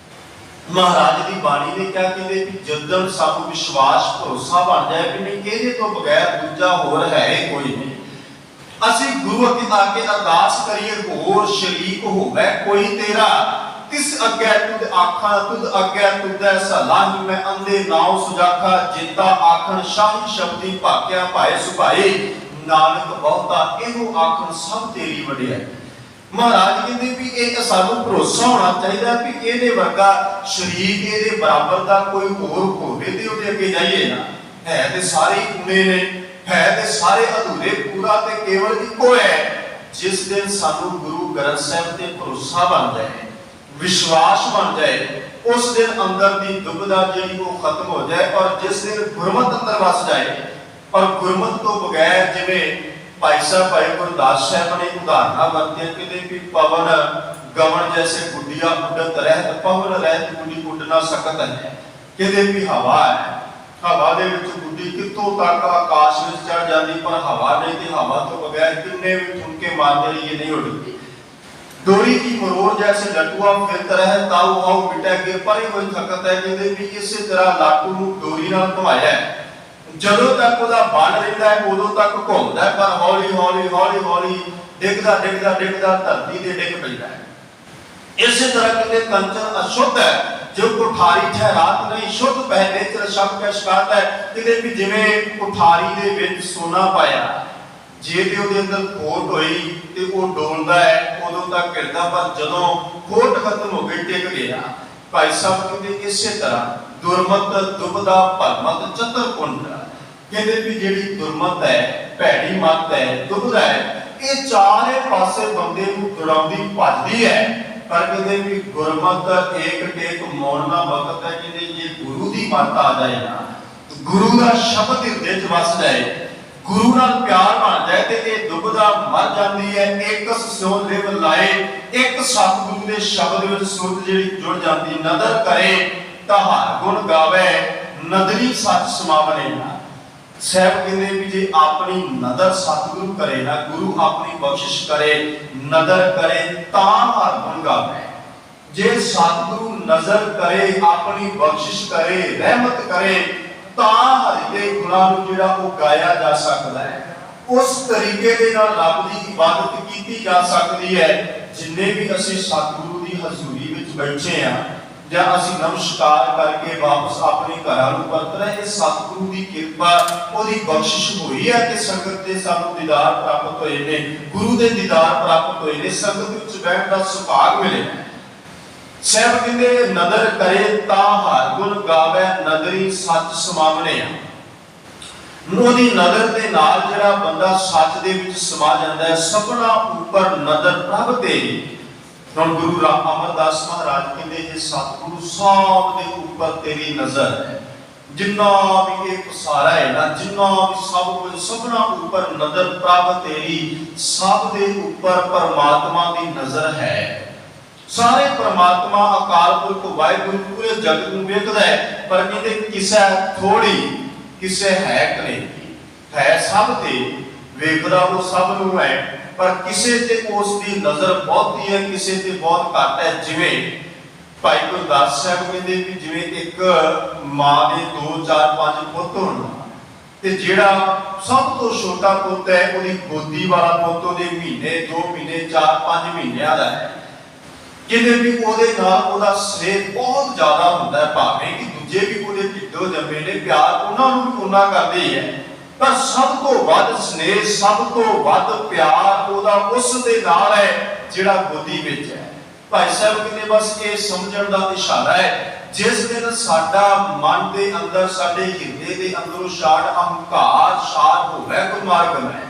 ਮਹਾਰਾਜ ਦੀ ਬਾਣੀ ਨੇ ਕਿਹਾ ਕਹਿੰਦੇ ਵੀ ਜਦੋਂ ਸਾਨੂੰ ਵਿਸ਼ਵਾਸ ਭਰੋਸਾ ਬਣ ਜਾਏ ਕਿ ਨਹੀਂ ਇਹਦੇ ਤੋਂ ਬਗੈਰ ਦੂਜਾ ਹੋਰ ਹੈ ਕੋਈ ਨਹੀਂ, ਅਸੀਂ ਗੁਰੂ ਅੱਗੇ ਆ ਕੇ ਅਰਦਾਸ ਕਰੀਏ ਹੋਰ ਸ਼ਰੀਕ ਹੋਵੇ ਕੋਈ ਤੇਰਾ, ਤਿਸ ਅੱਗੇ ਤੁਧ ਆਖਾਂ ਤੁਧ ਅੱਗੇ ਤੁਧੈ ਸਲਾਹੀ, ਮੈਂ ਅੰਦੇ ਨਾਉ ਸੁਜਾਖਾ ਜਿੱਤਾ ਆਖਣ ਸ਼ਾਹੀ ਸ਼ਬਦੀ ਭਾਕਿਆ ਭਾਏ ਸੁਭਾਏ, ਨਾਨਕ ਬਹੁਤਾ ਇਹੋ ਆਖਣ ਸਭ ਤੇਰੀ ਵਡਿਆਈ। ਮਹਾਰਾਜ ਕਹਿੰਦੇ ਵੀ ਇਹ ਸਾਨੂੰ ਭਰੋਸਾ ਹੋਣਾ ਚਾਹੀਦਾ ਵੀ ਇਹਦੇ ਵਰਗਾ ਸ਼ਰੀਕ, ਇਹਦੇ ਬਰਾਬਰ ਦਾ ਕੋਈ ਹੋਰ ਹੋਵੇ ਤੇ ਉਹਦੇ ਅੱਗੇ ਜਾਈਏ ਨਾ। ਹੈ ਤੇ ਸਾਰੇ ਗੁਣੇ ਨੇ, ਹੈ ਤੇ ਸਾਰੇ ਅਧੂਰੇ, ਪੂਰਾ ਤੇ ਕੇਵਲ ਇੱਕੋ ਹੈ। ਜਿਸ ਦਿਨ ਸਾਨੂੰ ਗੁਰੂ ਗ੍ਰੰਥ ਸਾਹਿਬ ਤੇ ਭਰੋਸਾ ਬਣ ਜਾਏ, ਵਿਸ਼ਵਾਸ ਬਣ ਜਾਏ, ਉਸ ਦਿਨ ਅੰਦਰ ਦੀ ਦੁਬਿਧਾ ਜਿਹੜੀ ਉਹ ਖਤਮ ਹੋ ਜਾਏ। ਔਰ ਜਿਸ ਦਿਨ ਗੁਰਮਤਿ ਅੰਦਰ ਵਸ ਜਾਏ, ਔਰ ਗੁਰਮਤਿ ਤੋਂ ਬਗੈਰ ਜਿਵੇਂ ਭਾਈ ਸਾਹਿਬ ਭਾਈ ਗੁਰਦਾਸ ਸਾਹਿਬ ਨੇ ਉਦਾਹਰਨਾਂ ਵਰਤੀਆਂ, ਕਿਤੇ ਵੀ ਪਵਨ ਗਵਨ ਜੈਸੇ ਗੁੱਡੀਆਂ ਉੱਡਤ ਰਹਿਤ, ਪਵਨ ਰਹਿਤ ਗੁੱਡੀ ਉੱਡ ਨਾ ਸਕਤ ਹੈ। ਕਿਤੇ ਵੀ ਹਵਾ ਹੈ, ਹਵਾ ਦੇ ਵਿੱਚ ਗੁੱਡੀ ਕਿੱਥੋਂ ਤੱਕ ਆਕਾਸ਼ ਵਿੱਚ ਚੜ ਜਾਂਦੀ, ਪਰ ਹਵਾ ਨਹੀਂ, ਤੇ ਹਵਾ ਤੋਂ ਬਗੈਰ ਕਿੰਨੇ ਵੀ ਠੁਮਕੇ ਮਾਰਦੇ ਰਹੀਏ ਨਹੀਂ ਉੱਡਦੀ। डोरी की मरोड़ जैसे लटुआ फिरता रहे ताऊ आओ मिटा के पर कोई थकत है कहते भी इसी तरह लाटू ਨੂੰ डोरी ਨਾਲ ਘੁਮਾਇਆ ਜਦੋਂ ਤੱਕ ਉਹਦਾ ਬਣ ਰਹਿੰਦਾ ਹੈ ਉਦੋਂ ਤੱਕ ਘੁੰਮਦਾ ਹੈ, ਪਰ ਹੌਲੀ ਹੌਲੀ ਡਿੱਗਦਾ ਧਰਤੀ ਤੇ ਡਿੱਗ ਪੈਂਦਾ ਹੈ। ਇਸੇ ਤਰ੍ਹਾਂ ਕਹਿੰਦੇ ਕੰਚਨ ਅਸ਼ੁੱਧ ਹੈ ਜੋ ਕੁਠਾਰੀ ਠਹਿਰਾਤ ਨਹੀਂ, ਸ਼ੁੱਧ ਪਹਿਲੇ ਚ ਸ਼ਬਦ ਕਾ ਸ਼ਿਕਾਇਤ ਹੈ। ਕਹਿੰਦੇ ਵੀ ਜਿਵੇਂ ਕੁਠਾਰੀ ਦੇ ਵਿੱਚ ਸੋਨਾ ਪਾਇਆ, ਜੇ ਤੇ ਉਹਦੇ ਅੰਦਰ ਖੋਟ ਹੋਈ ਤੇ ਉਹ ਡੋਲਦਾ ਹੈ ਉਦੋਂ ਤੱਕ ਗਿਰਦਾ, ਪਰ ਜਦੋਂ ਖੋਟ ਖਤਮ ਹੋ ਗਈ ਟਿਕ ਗਿਆ। ਭਾਈ ਸਾਹਿਬ ਕਹਿੰਦੇ ਇਸੇ ਤਰ੍ਹਾਂ ਦੁਰਮਤ ਦੁਬਦਾ ਭਰਮਤ ਚਤੁਰਕੁੰਡ, ਕਹਿੰਦੇ ਵੀ ਜਿਹੜੀ ਦੁਰਮਤ ਹੈ, ਭੈੜੀ ਮਤ ਹੈ, ਦੁਬਦਾ ਹੈ, ਇਹ ਚਾਰੇ ਪਾਸੇ ਬੰਦੇ ਨੂੰ ਦੁੜਾਉਂਦੀ ਭੱਜਦੀ ਹੈ। ਪਰ ਕਹਿੰਦੇ ਵੀ ਗੁਰਮਤ ਏਕ ਟੇਕ ਮੋੜਨਾ ਵਕਤ ਹੈ। ਕਹਿੰਦੇ ਜੇ ਗੁਰੂ ਦੀ ਮੱਤ ਆ ਜਾਏ ਨਾ, ਗੁਰੂ ਦਾ ਸ਼ਬਦ ਹਿਰਦੇ ਚ ਵਸ ਜਾਏ, ਗੁਰੂ ਨਾਲ ਪਿਆਰ ਬਣ ਜਾਏ ਤੇ ਇਹ ਦੁਬਦਾ ਮਰ ਜਾਂਦੀ ਹੈ। ਇੱਕ ਸਿਉ ਲਿਵ ਲਾਏ, ਇੱਕ ਸਤਿਗੁਰੂ ਦੇ ਸ਼ਬਦ ਵਿੱਚ ਸੁਰਤ ਜਿਹੜੀ ਜੁੜ ਜਾਂਦੀ, ਨਦਰ ਕਰੇ ਤਾਂ ਹਰ ਗੁਣ ਗਾਵੇ, ਨਦਰੀ ਸੱਚ ਸਮਾਵਨੇ ਨਾ। ਸਾਹਿਬ ਕਹਿੰਦੇ ਵੀ ਜੇ ਆਪਣੀ ਨਦਰ ਸਤਿਗੁਰੂ ਕਰੇ ਨਾ, ਗੁਰੂ ਆਪਣੀ ਬਖਸ਼ਿਸ਼ ਕਰੇ, ਨਦਰ ਕਰੇ ਤਾਂ ਹਰ ਗੁਣ ਗਾਵੇ। ਜੇ ਸਤਿਗੁਰੂ ਨਜ਼ਰ ਕਰੇ, ਆਪਣੀ ਬਖਸ਼ਿਸ਼ ਕਰੇ, ਰਹਿਮਤ ਕਰੇ ਤਾਂ ਹਰਿ ਦੇ ਗੁਣਾਂ ਨੂੰ ਜਿਹੜਾ ਉਹ ਗਾਇਆ ਜਾ ਸਕਦਾ ਹੈ। ਉਸ ਤਰੀਕੇ ਦੇ ਨਾਲ ਰੱਬ ਦੀ ਇਬਾਦਤ ਕੀਤੀ ਜਾ ਸਕਦੀ ਹੈ। ਜਿੰਨੇ ਵੀ ਅਸੀਂ ਸਤਿਗੁਰੂ ਦੀ ਹਜ਼ੂਰੀ ਵਿੱਚ ਬੈਠੇ ਆ ਜਾਂ ਅਸੀਂ ਨਮਸਕਾਰ ਕਰਕੇ ਵਾਪਸ ਆਪਣੇ ਘਰਾਂ ਨੂੰ ਪਰਤ ਰਹੇ, ਇਹ ਸਤਿਗੁਰੂ ਦੀ ਕਿਰਪਾ, ਉਹਦੀ ਬਖਸ਼ਿਸ਼ ਹੋਈ ਹੈ ਕਿ ਸੰਗਤ ਦੇ ਸਾਨੂੰ ਦੀਦਾਰ ਪ੍ਰਾਪਤ ਹੋਏ ਨੇ, ਗੁਰੂ ਦੇ ਦੀਦਾਰ ਪ੍ਰਾਪਤ ਹੋਏ ਨੇ, ਸੰਗਤ ਵਿੱਚ ਬੈਠਣ ਦਾ ਸੁਭਾਗ ਮਿਲੇ। ਸਾਹਿਬ ਕਹਿੰਦੇ ਨਦਰ ਕਰੇ ਤਾਂ ਹਰ ਗੁਣ ਗਾਵੇ, ਨਦਰੀ ਸੱਚ ਸਮਾਵਣੇ ਆ। ਉਹਦੀ ਨਦਰ ਦੇ ਨਾਲ ਜਿਹੜਾ ਬੰਦਾ ਸੱਚ ਦੇ ਵਿੱਚ ਸਮਾ ਜਾਂਦਾ ਹੈ, ਸਭਨਾ ਉੱਪਰ ਨਦਰ ਪ੍ਰਭ ਤੇਰੀ। ਹੁਣ ਗੁਰੂ ਅਮਰਦਾਸ ਮਹਾਰਾਜ ਕਹਿੰਦੇ ਇਹ ਸਤਿਗੁਰੂ ਸਭ ਦੇ ਉੱਪਰ ਤੇਰੀ ਨਜ਼ਰ ਹੈ। ਜਿੰਨਾ ਵੀ ਇਹ ਪਸਾਰਾ ਹੈ ਨਾ, ਜਿੰਨਾ ਵੀ ਸਭ ਕੁਝ, ਸਭਨਾ ਉੱਪਰ ਨਜ਼ਰ ਪ੍ਰਭ ਤੇਰੀ। ਸਭ ਦੇ ਉੱਪਰ ਪਰਮਾਤਮਾ ਦੀ ਨਜ਼ਰ ਹੈ। ਸਾਰੇ ਪਰਮਾਤਮਾ ਅਕਾਲ ਪੁਰਖ ਵਾਹਿਗੁਰੂ ਪੂਰੇ ਜਗਤ ਨੂੰ ਵੇਖਦਾ ਹੈ, ਪਰ ਕਹਿੰਦੇ ਕਿਸੇ ਥੋੜੀ, ਕਿਸੇ ਹੈ ਕਨੇ ਹੈ, ਸਭ ਤੇ ਵੇਖਦਾ ਉਹ ਸਭ ਨੂੰ ਹੈ, ਪਰ ਕਿਸੇ ਤੇ ਉਸ ਦੀ ਨਜ਼ਰ ਬਹੁਤੀ ਹੈ, ਕਿਸੇ ਤੇ ਬਹੁਤ ਘੱਟ ਹੈ। ਜਿਵੇਂ ਭਾਈ ਗੁਰਦਾਸ ਸਾਹਿਬ ਕਹਿੰਦੇ ਵੀ ਜਿਵੇਂ ਇੱਕ ਮਾਂ ਦੇ 2, 4, 5 ਪੁੱਤ ਹੋਣ ਤੇ ਜਿਹੜਾ ਸਭ ਤੋਂ ਛੋਟਾ ਪੁੱਤ ਹੈ, ਉਹਦੀ ਗੋਦੀ ਵਾਲਾ ਪੁੱਤ ਉਹਦੇ ਮਹੀਨੇ, 2 ਮਹੀਨੇ, 4, 5 ਮਹੀਨਿਆਂ ਦਾ ਹੈ। ਕਹਿੰਦੇ ਵੀ ਉਹਦੇ ਨਾਲ ਉਹਦਾ ਸਨੇਹ ਬਹੁਤ ਜ਼ਿਆਦਾ ਹੁੰਦਾ ਹੈ, ਭਾਵੇਂ ਕਿ ਦੂਜੇ ਵੀ ਉਹਦੇ ਢਿੱਡੋਂ ਜੰਮੇ ਨੇ, ਪਿਆਰ ਉਹਨਾਂ ਨੂੰ ਵੀ ਉਨਾ ਕਰਦੇ ਹੀ ਹੈ, ਪਰ ਸਭ ਤੋਂ ਵੱਧ ਸਨੇਹ, ਸਭ ਤੋਂ ਵੱਧ ਪਿਆਰ ਉਹਦਾ ਉਸ ਦੇ ਨਾਲ ਹੈ ਜਿਹੜਾ ਗੋਦੀ ਵਿੱਚ ਹੈ। ਭਾਈ ਸਾਹਿਬ ਕਹਿੰਦੇ ਬਸ ਇਹ ਸਮਝਣ ਦਾ ਇਸ਼ਾਰਾ ਹੈ, ਜਿਸ ਦਿਨ ਸਾਡਾ ਮਨ ਦੇ ਅੰਦਰ, ਸਾਡੇ ਹਿਰਦੇ ਦੇ ਅੰਦਰੋਂ ਛਾੜ ਅਹੰਕਾਰ ਛਾੜ ਹੋਵੇ ਗੁਰਮਾਰਗ ਹੈ,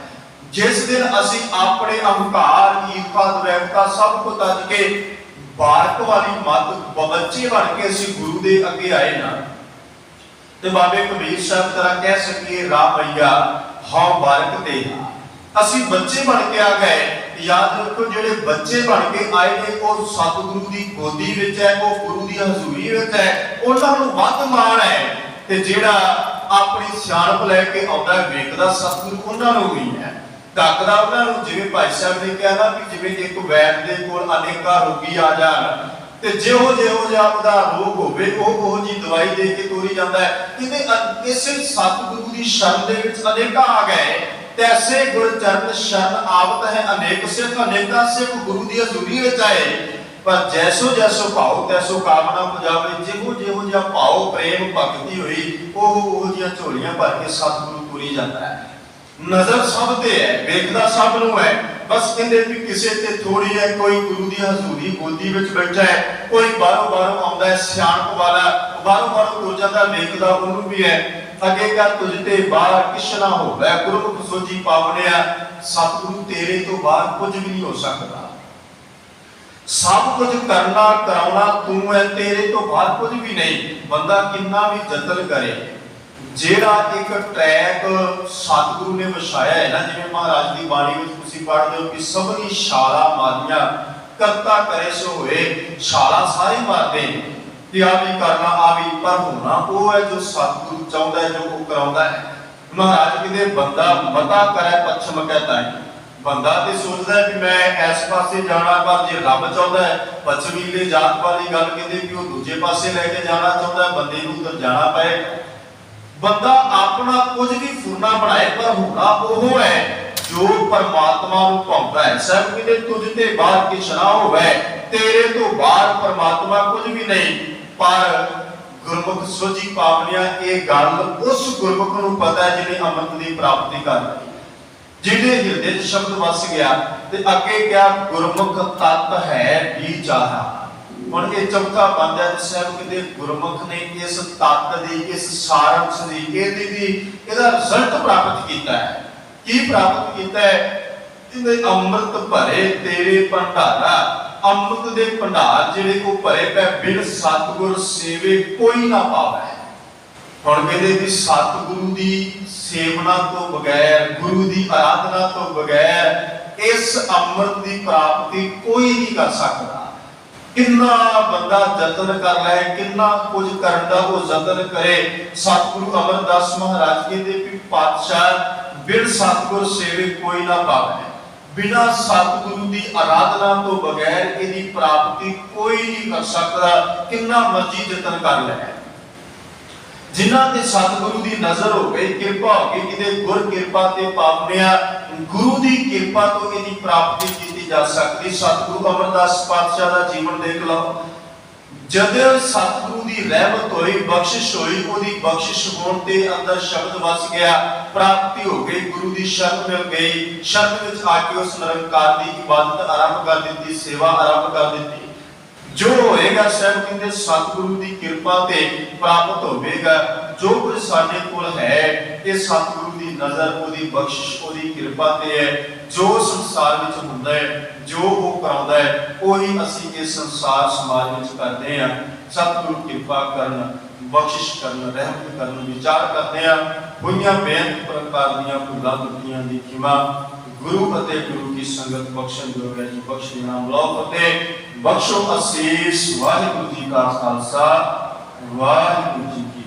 ਜਿਸ ਦਿਨ ਅਸੀਂ ਆਪਣੇ ਅਹੰਕਾਰ, ਈਰਖਾ, ਦਵੈਕਤਾ ਸਭ ਕੁਝ ਤੱਜ ਕੇ ਬਾਰਕ ਵਾਲੀ ਮੱਤ ਬੱਚੇ ਬਣ ਕੇ ਅਸੀਂ ਗੁਰੂ ਦੇ ਅੱਗੇ ਆਏ ਨਾ, ਤੇ ਬਾਬੇ ਕਬੀਰ ਸਾਹਿਬ ਤਰ੍ਹਾਂ ਕਹਿ ਸਕੀਏ ਰਾਹ ਭਈਆ ਹਉ ਬਾਰਕ ਤੇ ਅਸੀਂ ਬੱਚੇ ਬਣ ਕੇ ਆ ਗਏ। ਯਾਦ ਰੱਖੋ ਜਿਹੜੇ ਬੱਚੇ ਬਣ ਕੇ ਆਏ ਨੇ ਉਹ ਸਤਿਗੁਰੂ ਦੀ ਗੋਦੀ ਵਿੱਚ ਹੈ, ਉਹ ਗੁਰੂ ਦੀ ਹਜ਼ੂਰੀ ਵਿੱਚ ਹੈ, ਉਹਨਾਂ ਨੂੰ ਵੱਧ ਮਾਣ ਹੈ। ਤੇ ਜਿਹੜਾ ਆਪਣੀ ਸਿਆਣਪ ਲੈ ਕੇ ਆਉਂਦਾ ਵੇਖਦਾ ਸਤਿਗੁਰੂ ਉਹਨਾਂ ਨੂੰ ਵੀ ਹੈ, ਡੱਕਦਾ ਉਹਨਾਂ ਨੂੰ। ਜਿਵੇਂ ਭਾਈ ਸਾਹਿਬ ਨੇ ਕਿਹਾ ਨਾ ਕਿ ਜਿਵੇਂ ਇੱਕ ਵੈਦ ਦੇ ਕੋਲ ਅਨੇਕਾਂ ਰੋਗੀ ਆ ਜਾਣ ਤੇ ਜਿਹੋ ਜਿਹਾ ਉਹਦਾ ਰੋਗ ਹੋਵੇ ਉਹ ਜੀ ਦਵਾਈ ਦੇ ਕੇ ਤੋਰੀ ਜਾਂਦਾ ਹੈ। ਕਿਤੇ ਇਸੇ ਸਤਿਗੁਰੂ ਦੀ ਸ਼ਰਨ ਦੇ ਵਿੱਚ ਅਨੇਕਾਂ ਆ ਗਏ, ਤੈਸੇ ਗੁਰ ਚਰਨ ਸ਼ਰਨ ਆਵਤ ਹੈ ਅਨੇਕ ਸਿੱਖ, ਅਨੇਕਾਂ ਸਿੱਖ ਗੁਰੂ ਦੀ ਹਜ਼ੂਰੀ ਵਿੱਚ ਆਏ। ਪਰ ਜੈਸੋ ਜੈਸੋ ਭਾਉ ਤੈਸੋ ਕਾਮਨਾ ਪੁਜਾਵੇ, ਜਿਹੋ ਜਿਹਾ ਭਾਉ ਪ੍ਰੇਮ ਭਗਤੀ ਹੋਈ ਉਹ ਜਿਹੀਆਂ ਝੋਲੀਆਂ ਭਰ ਕੇ ਸਤਿਗੁਰੂ ਤੋਰੀ ਜਾਂਦਾ ਹੈ। ਨਜ਼ਰ ਸਭ ਤੇ ਹੈ, ਵੇਖਦਾ ਸਭ ਨੂੰ ਹੈ, ਬਸ ਕਹਿੰਦੇ ਵੀ ਕਿਸੇ ਤੇ ਥੋੜੀ ਹੈ। ਕੋਈ ਗੁਰੂ ਦੀ ਹਜ਼ੂਰੀ ਗੋਦੀ ਵਿੱਚ ਬੈਠਾ ਹੈ, ਕੋਈ ਬਾਹਰੋਂ ਆਉਂਦਾ ਹੈ ਸਿਆਣਪ ਵਾਲਾ, ਬਾਹਰੋਂ ਤੁਰ ਜਾਂਦਾ, ਵੇਖਦਾ ਉਹਨੂੰ ਵੀ ਹੈ। ਅੱਗੇ ਕਾ ਤੁਝ ਤੇ ਬਾਹਰ ਕਿਛ ਨਾ ਹੋਵੇ, ਗੁਰਮੁਖ ਸੋਝੀ ਪਾਵਨਿਆ, ਸਤਿਗੁਰੂ ਤੇਰੇ ਤੋਂ ਬਾਹਰ ਕੁਝ ਵੀ ਨਹੀਂ ਹੋ ਸਕਦਾ। ਸਭ ਕੁਝ ਕਰਨਾ ਕਰਾਉਣਾ ਤੂੰ ਹੈ, ਤੇਰੇ ਤੋਂ ਬਾਹਰ ਕੁਝ ਵੀ ਨਹੀਂ। ਬੰਦਾ ਕਿੰਨਾ ਵੀ ਯਤਨ ਕਰੇ, ਜਿਹੜਾ ਇੱਕ ਟਰੈਕ ਸਤਿਗੁਰੂ ਨੇ ਵਿਛਾਇਆ ਹੈ ਨਾ, ਜਿਵੇਂ ਮਹਾਰਾਜ ਦੀ ਬਾਣੀ ਵਿੱਚ ਤੁਸੀਂ ਪੜ੍ਹਦੇ ਹੋ ਕਿ ਸਭਨੀ ਛਾਲਾ ਮਾਰੀਆਂ ਕਰਤਾ ਕਰੇ ਸੋ ਹੋਏ। ਛਾਲਾ ਸਾਰੇ ਮਾਰਦੇ ਕਿ ਆ ਵੀ ਕਰਨਾ, ਆ ਵੀ, ਪਰ ਹੋਣਾ ਉਹ ਹੈ ਜੋ ਸਤਿਗੁਰੂ ਚਾਹੁੰਦਾ ਹੈ, ਜੋ ਉਹ ਕਰਾਉਂਦਾ ਹੈ। ਮਹਾਰਾਜ ਕਹਿੰਦੇ ਬੰਦਾ ਮਤਾ ਕਰੇ ਪੱਛਮ ਕਹਤਾ ਹੈ। ਬੰਦਾ ਤੇ ਸੋਚਦਾ ਵੀ ਮੈਂ ਇਸ ਪਾਸੇ ਜਾਣਾ, ਪਰ ਜੇ ਰੱਬ ਚਾਹੁੰਦਾ ਹੈ ਪੱਛਮੀਲੇ ਜਾਤ ਵਾਲੀ ਗੱਲ ਕਹਿੰਦੇ ਵੀ ਉਹ ਦੂਜੇ ਪਾਸੇ ਲੈ ਕੇ ਜਾਣਾ ਚਾਹੁੰਦਾ, ਬੰਦੇ ਨੂੰ ਉੱਧਰ ਜਾਣਾ ਪਏਗਾ। ਬੰਦਾ ਆਪਣਾ ਕੁਝ ਵੀ ਫੁਰਨਾ ਬਣਾਏ, ਪਰ ਹੋਣਾ ਉਹ ਹੈ ਜੋ ਪਰਮਾਤਮਾ ਨੂੰ ਭਾਉਂਦਾ ਹੈ। ਸਭ ਕਹਿੰਦੇ ਤੁਝ ਤੇ ਬਾਹਰ ਕਿਛ ਨਾ ਹੋਵੇ, ਤੇਰੇ ਤੋਂ ਬਾਹਰ ਪਰਮਾਤਮਾ ਕੁਝ ਵੀ ਨਹੀਂ। ਪਰ ਗੁਰਮੁਖ ਸੋਝੀ ਪਾਵਨਿਆ, ਇਹ ਗੱਲ ਉਸ ਗੁਰਮੁਖ ਨੂੰ ਪਤਾ ਹੈ ਜਿਹਨੇ ਅੰਮ੍ਰਿਤ ਦੀ ਪ੍ਰਾਪਤੀ ਕਰ ਲਈ, ਜਿਹਦੇ ਹਿਰਦੇ 'ਚ ਸ਼ਬਦ ਵਸ ਗਿਆ। ਤੇ ਅੱਗੇ ਕਿਹਾ ਗੁਰਮੁਖ ਤਤ ਹੈ ਵੀ ਚਾਹਾ। ਹੁਣ ਇਹ ਚੌਥਾ ਬੰਦ ਹੈ। ਸਾਹਿਬ ਕਹਿੰਦੇ ਗੁਰਮੁਖ ਨੇ ਇਸ ਤਤ ਦੀ, ਇਸ ਸਾਰੰਸ਼ ਦੀ, ਇਹਦਾ ਰਿਜ਼ਲਟ ਪ੍ਰਾਪਤ ਕੀਤਾ ਹੈ। ਕੀ ਪ੍ਰਾਪਤ ਕੀਤਾ ਹੈ? ਇਹਦੇ ਅੰਮ੍ਰਿਤ ਭਰੇ ਤੇਰੇ ਭੰਡਾਰਾ। ਅੰਮ੍ਰਿਤ ਦੇ ਭੰਡਾਰ ਜਿਹੜੇ ਉਹ ਭਰੇ ਪੈ, ਬਿਨ ਸਤਿਗੁਰ ਸੇਵੇ ਕੋਈ ਨਾ ਪਾਵੇ। ਹੁਣ ਕਹਿੰਦੇ ਵੀ ਸਤਿਗੁਰੂ ਦੀ ਸੇਵਨਾ ਤੋਂ ਬਗੈਰ, ਗੁਰੂ ਦੀ ਆਰਾਧਨਾ ਤੋਂ ਬਗੈਰ ਇਸ ਅੰਮ੍ਰਿਤ ਦੀ ਪ੍ਰਾਪਤੀ ਕੋਈ ਨਹੀਂ ਕਰ ਸਕਦਾ। किन्ना बंदा जतन कर ले, किन्ना कुछ करन दा वो जतन करे। सतगुरु अमरदास महाराज कहते भी पातशाह बिन सतगुर सेवे कोई ना पावे, बिना सतगुरु की आराधना तो बगैर इहदी प्राप्ति कोई नहीं कर सकता, किन्ना मर्जी जतन कर ले। जिन्हां ते सतगुरु की नजर हो गई, कृपा हो गई, किते गुर कृपा ते पावनिया, गुरु की कृपा तो इहदी प्राप्ति की जा सकती। सतगुरु अमरदास पातशाह का जीवन देख लो, जब सतगुरु की रहमत हुई, बख्शिश हुई, ओदी बख्शिश होने ते अंदर शब्द वस गया, प्राप्ति हो गई, गुरु की शरण मिल गई। शरण विच आके उस निरंकार की इबादत आरंभ कर दी, सेवा आरंभ कर दी। जो होएगा सब कहते सतगुरु की कृपा ते प्राप्त होवेगा। जो कुछ साडे कोल है ये सतगुरु की नजर, ओदी बख्शिश, ओदी कृपा ते है। जो संसार विच हुंदा है, जो वो कराउंदा है, ओही असीं इस संसार समाज विच करदे हां। सतगुरु कृपा करन, बख्शिश करन, रहमत करन, विचार करदे हां। होईयां बेअंत प्रकार दीयां भुलां त्रुटियां दी खिमा गुरु अते गुरु की संगत बख्शण जोग है जी बख्शे नाम लो फतेह। बख्शो असीस। वाहिगुरु जी का खालसा, वाहिगुरु जी की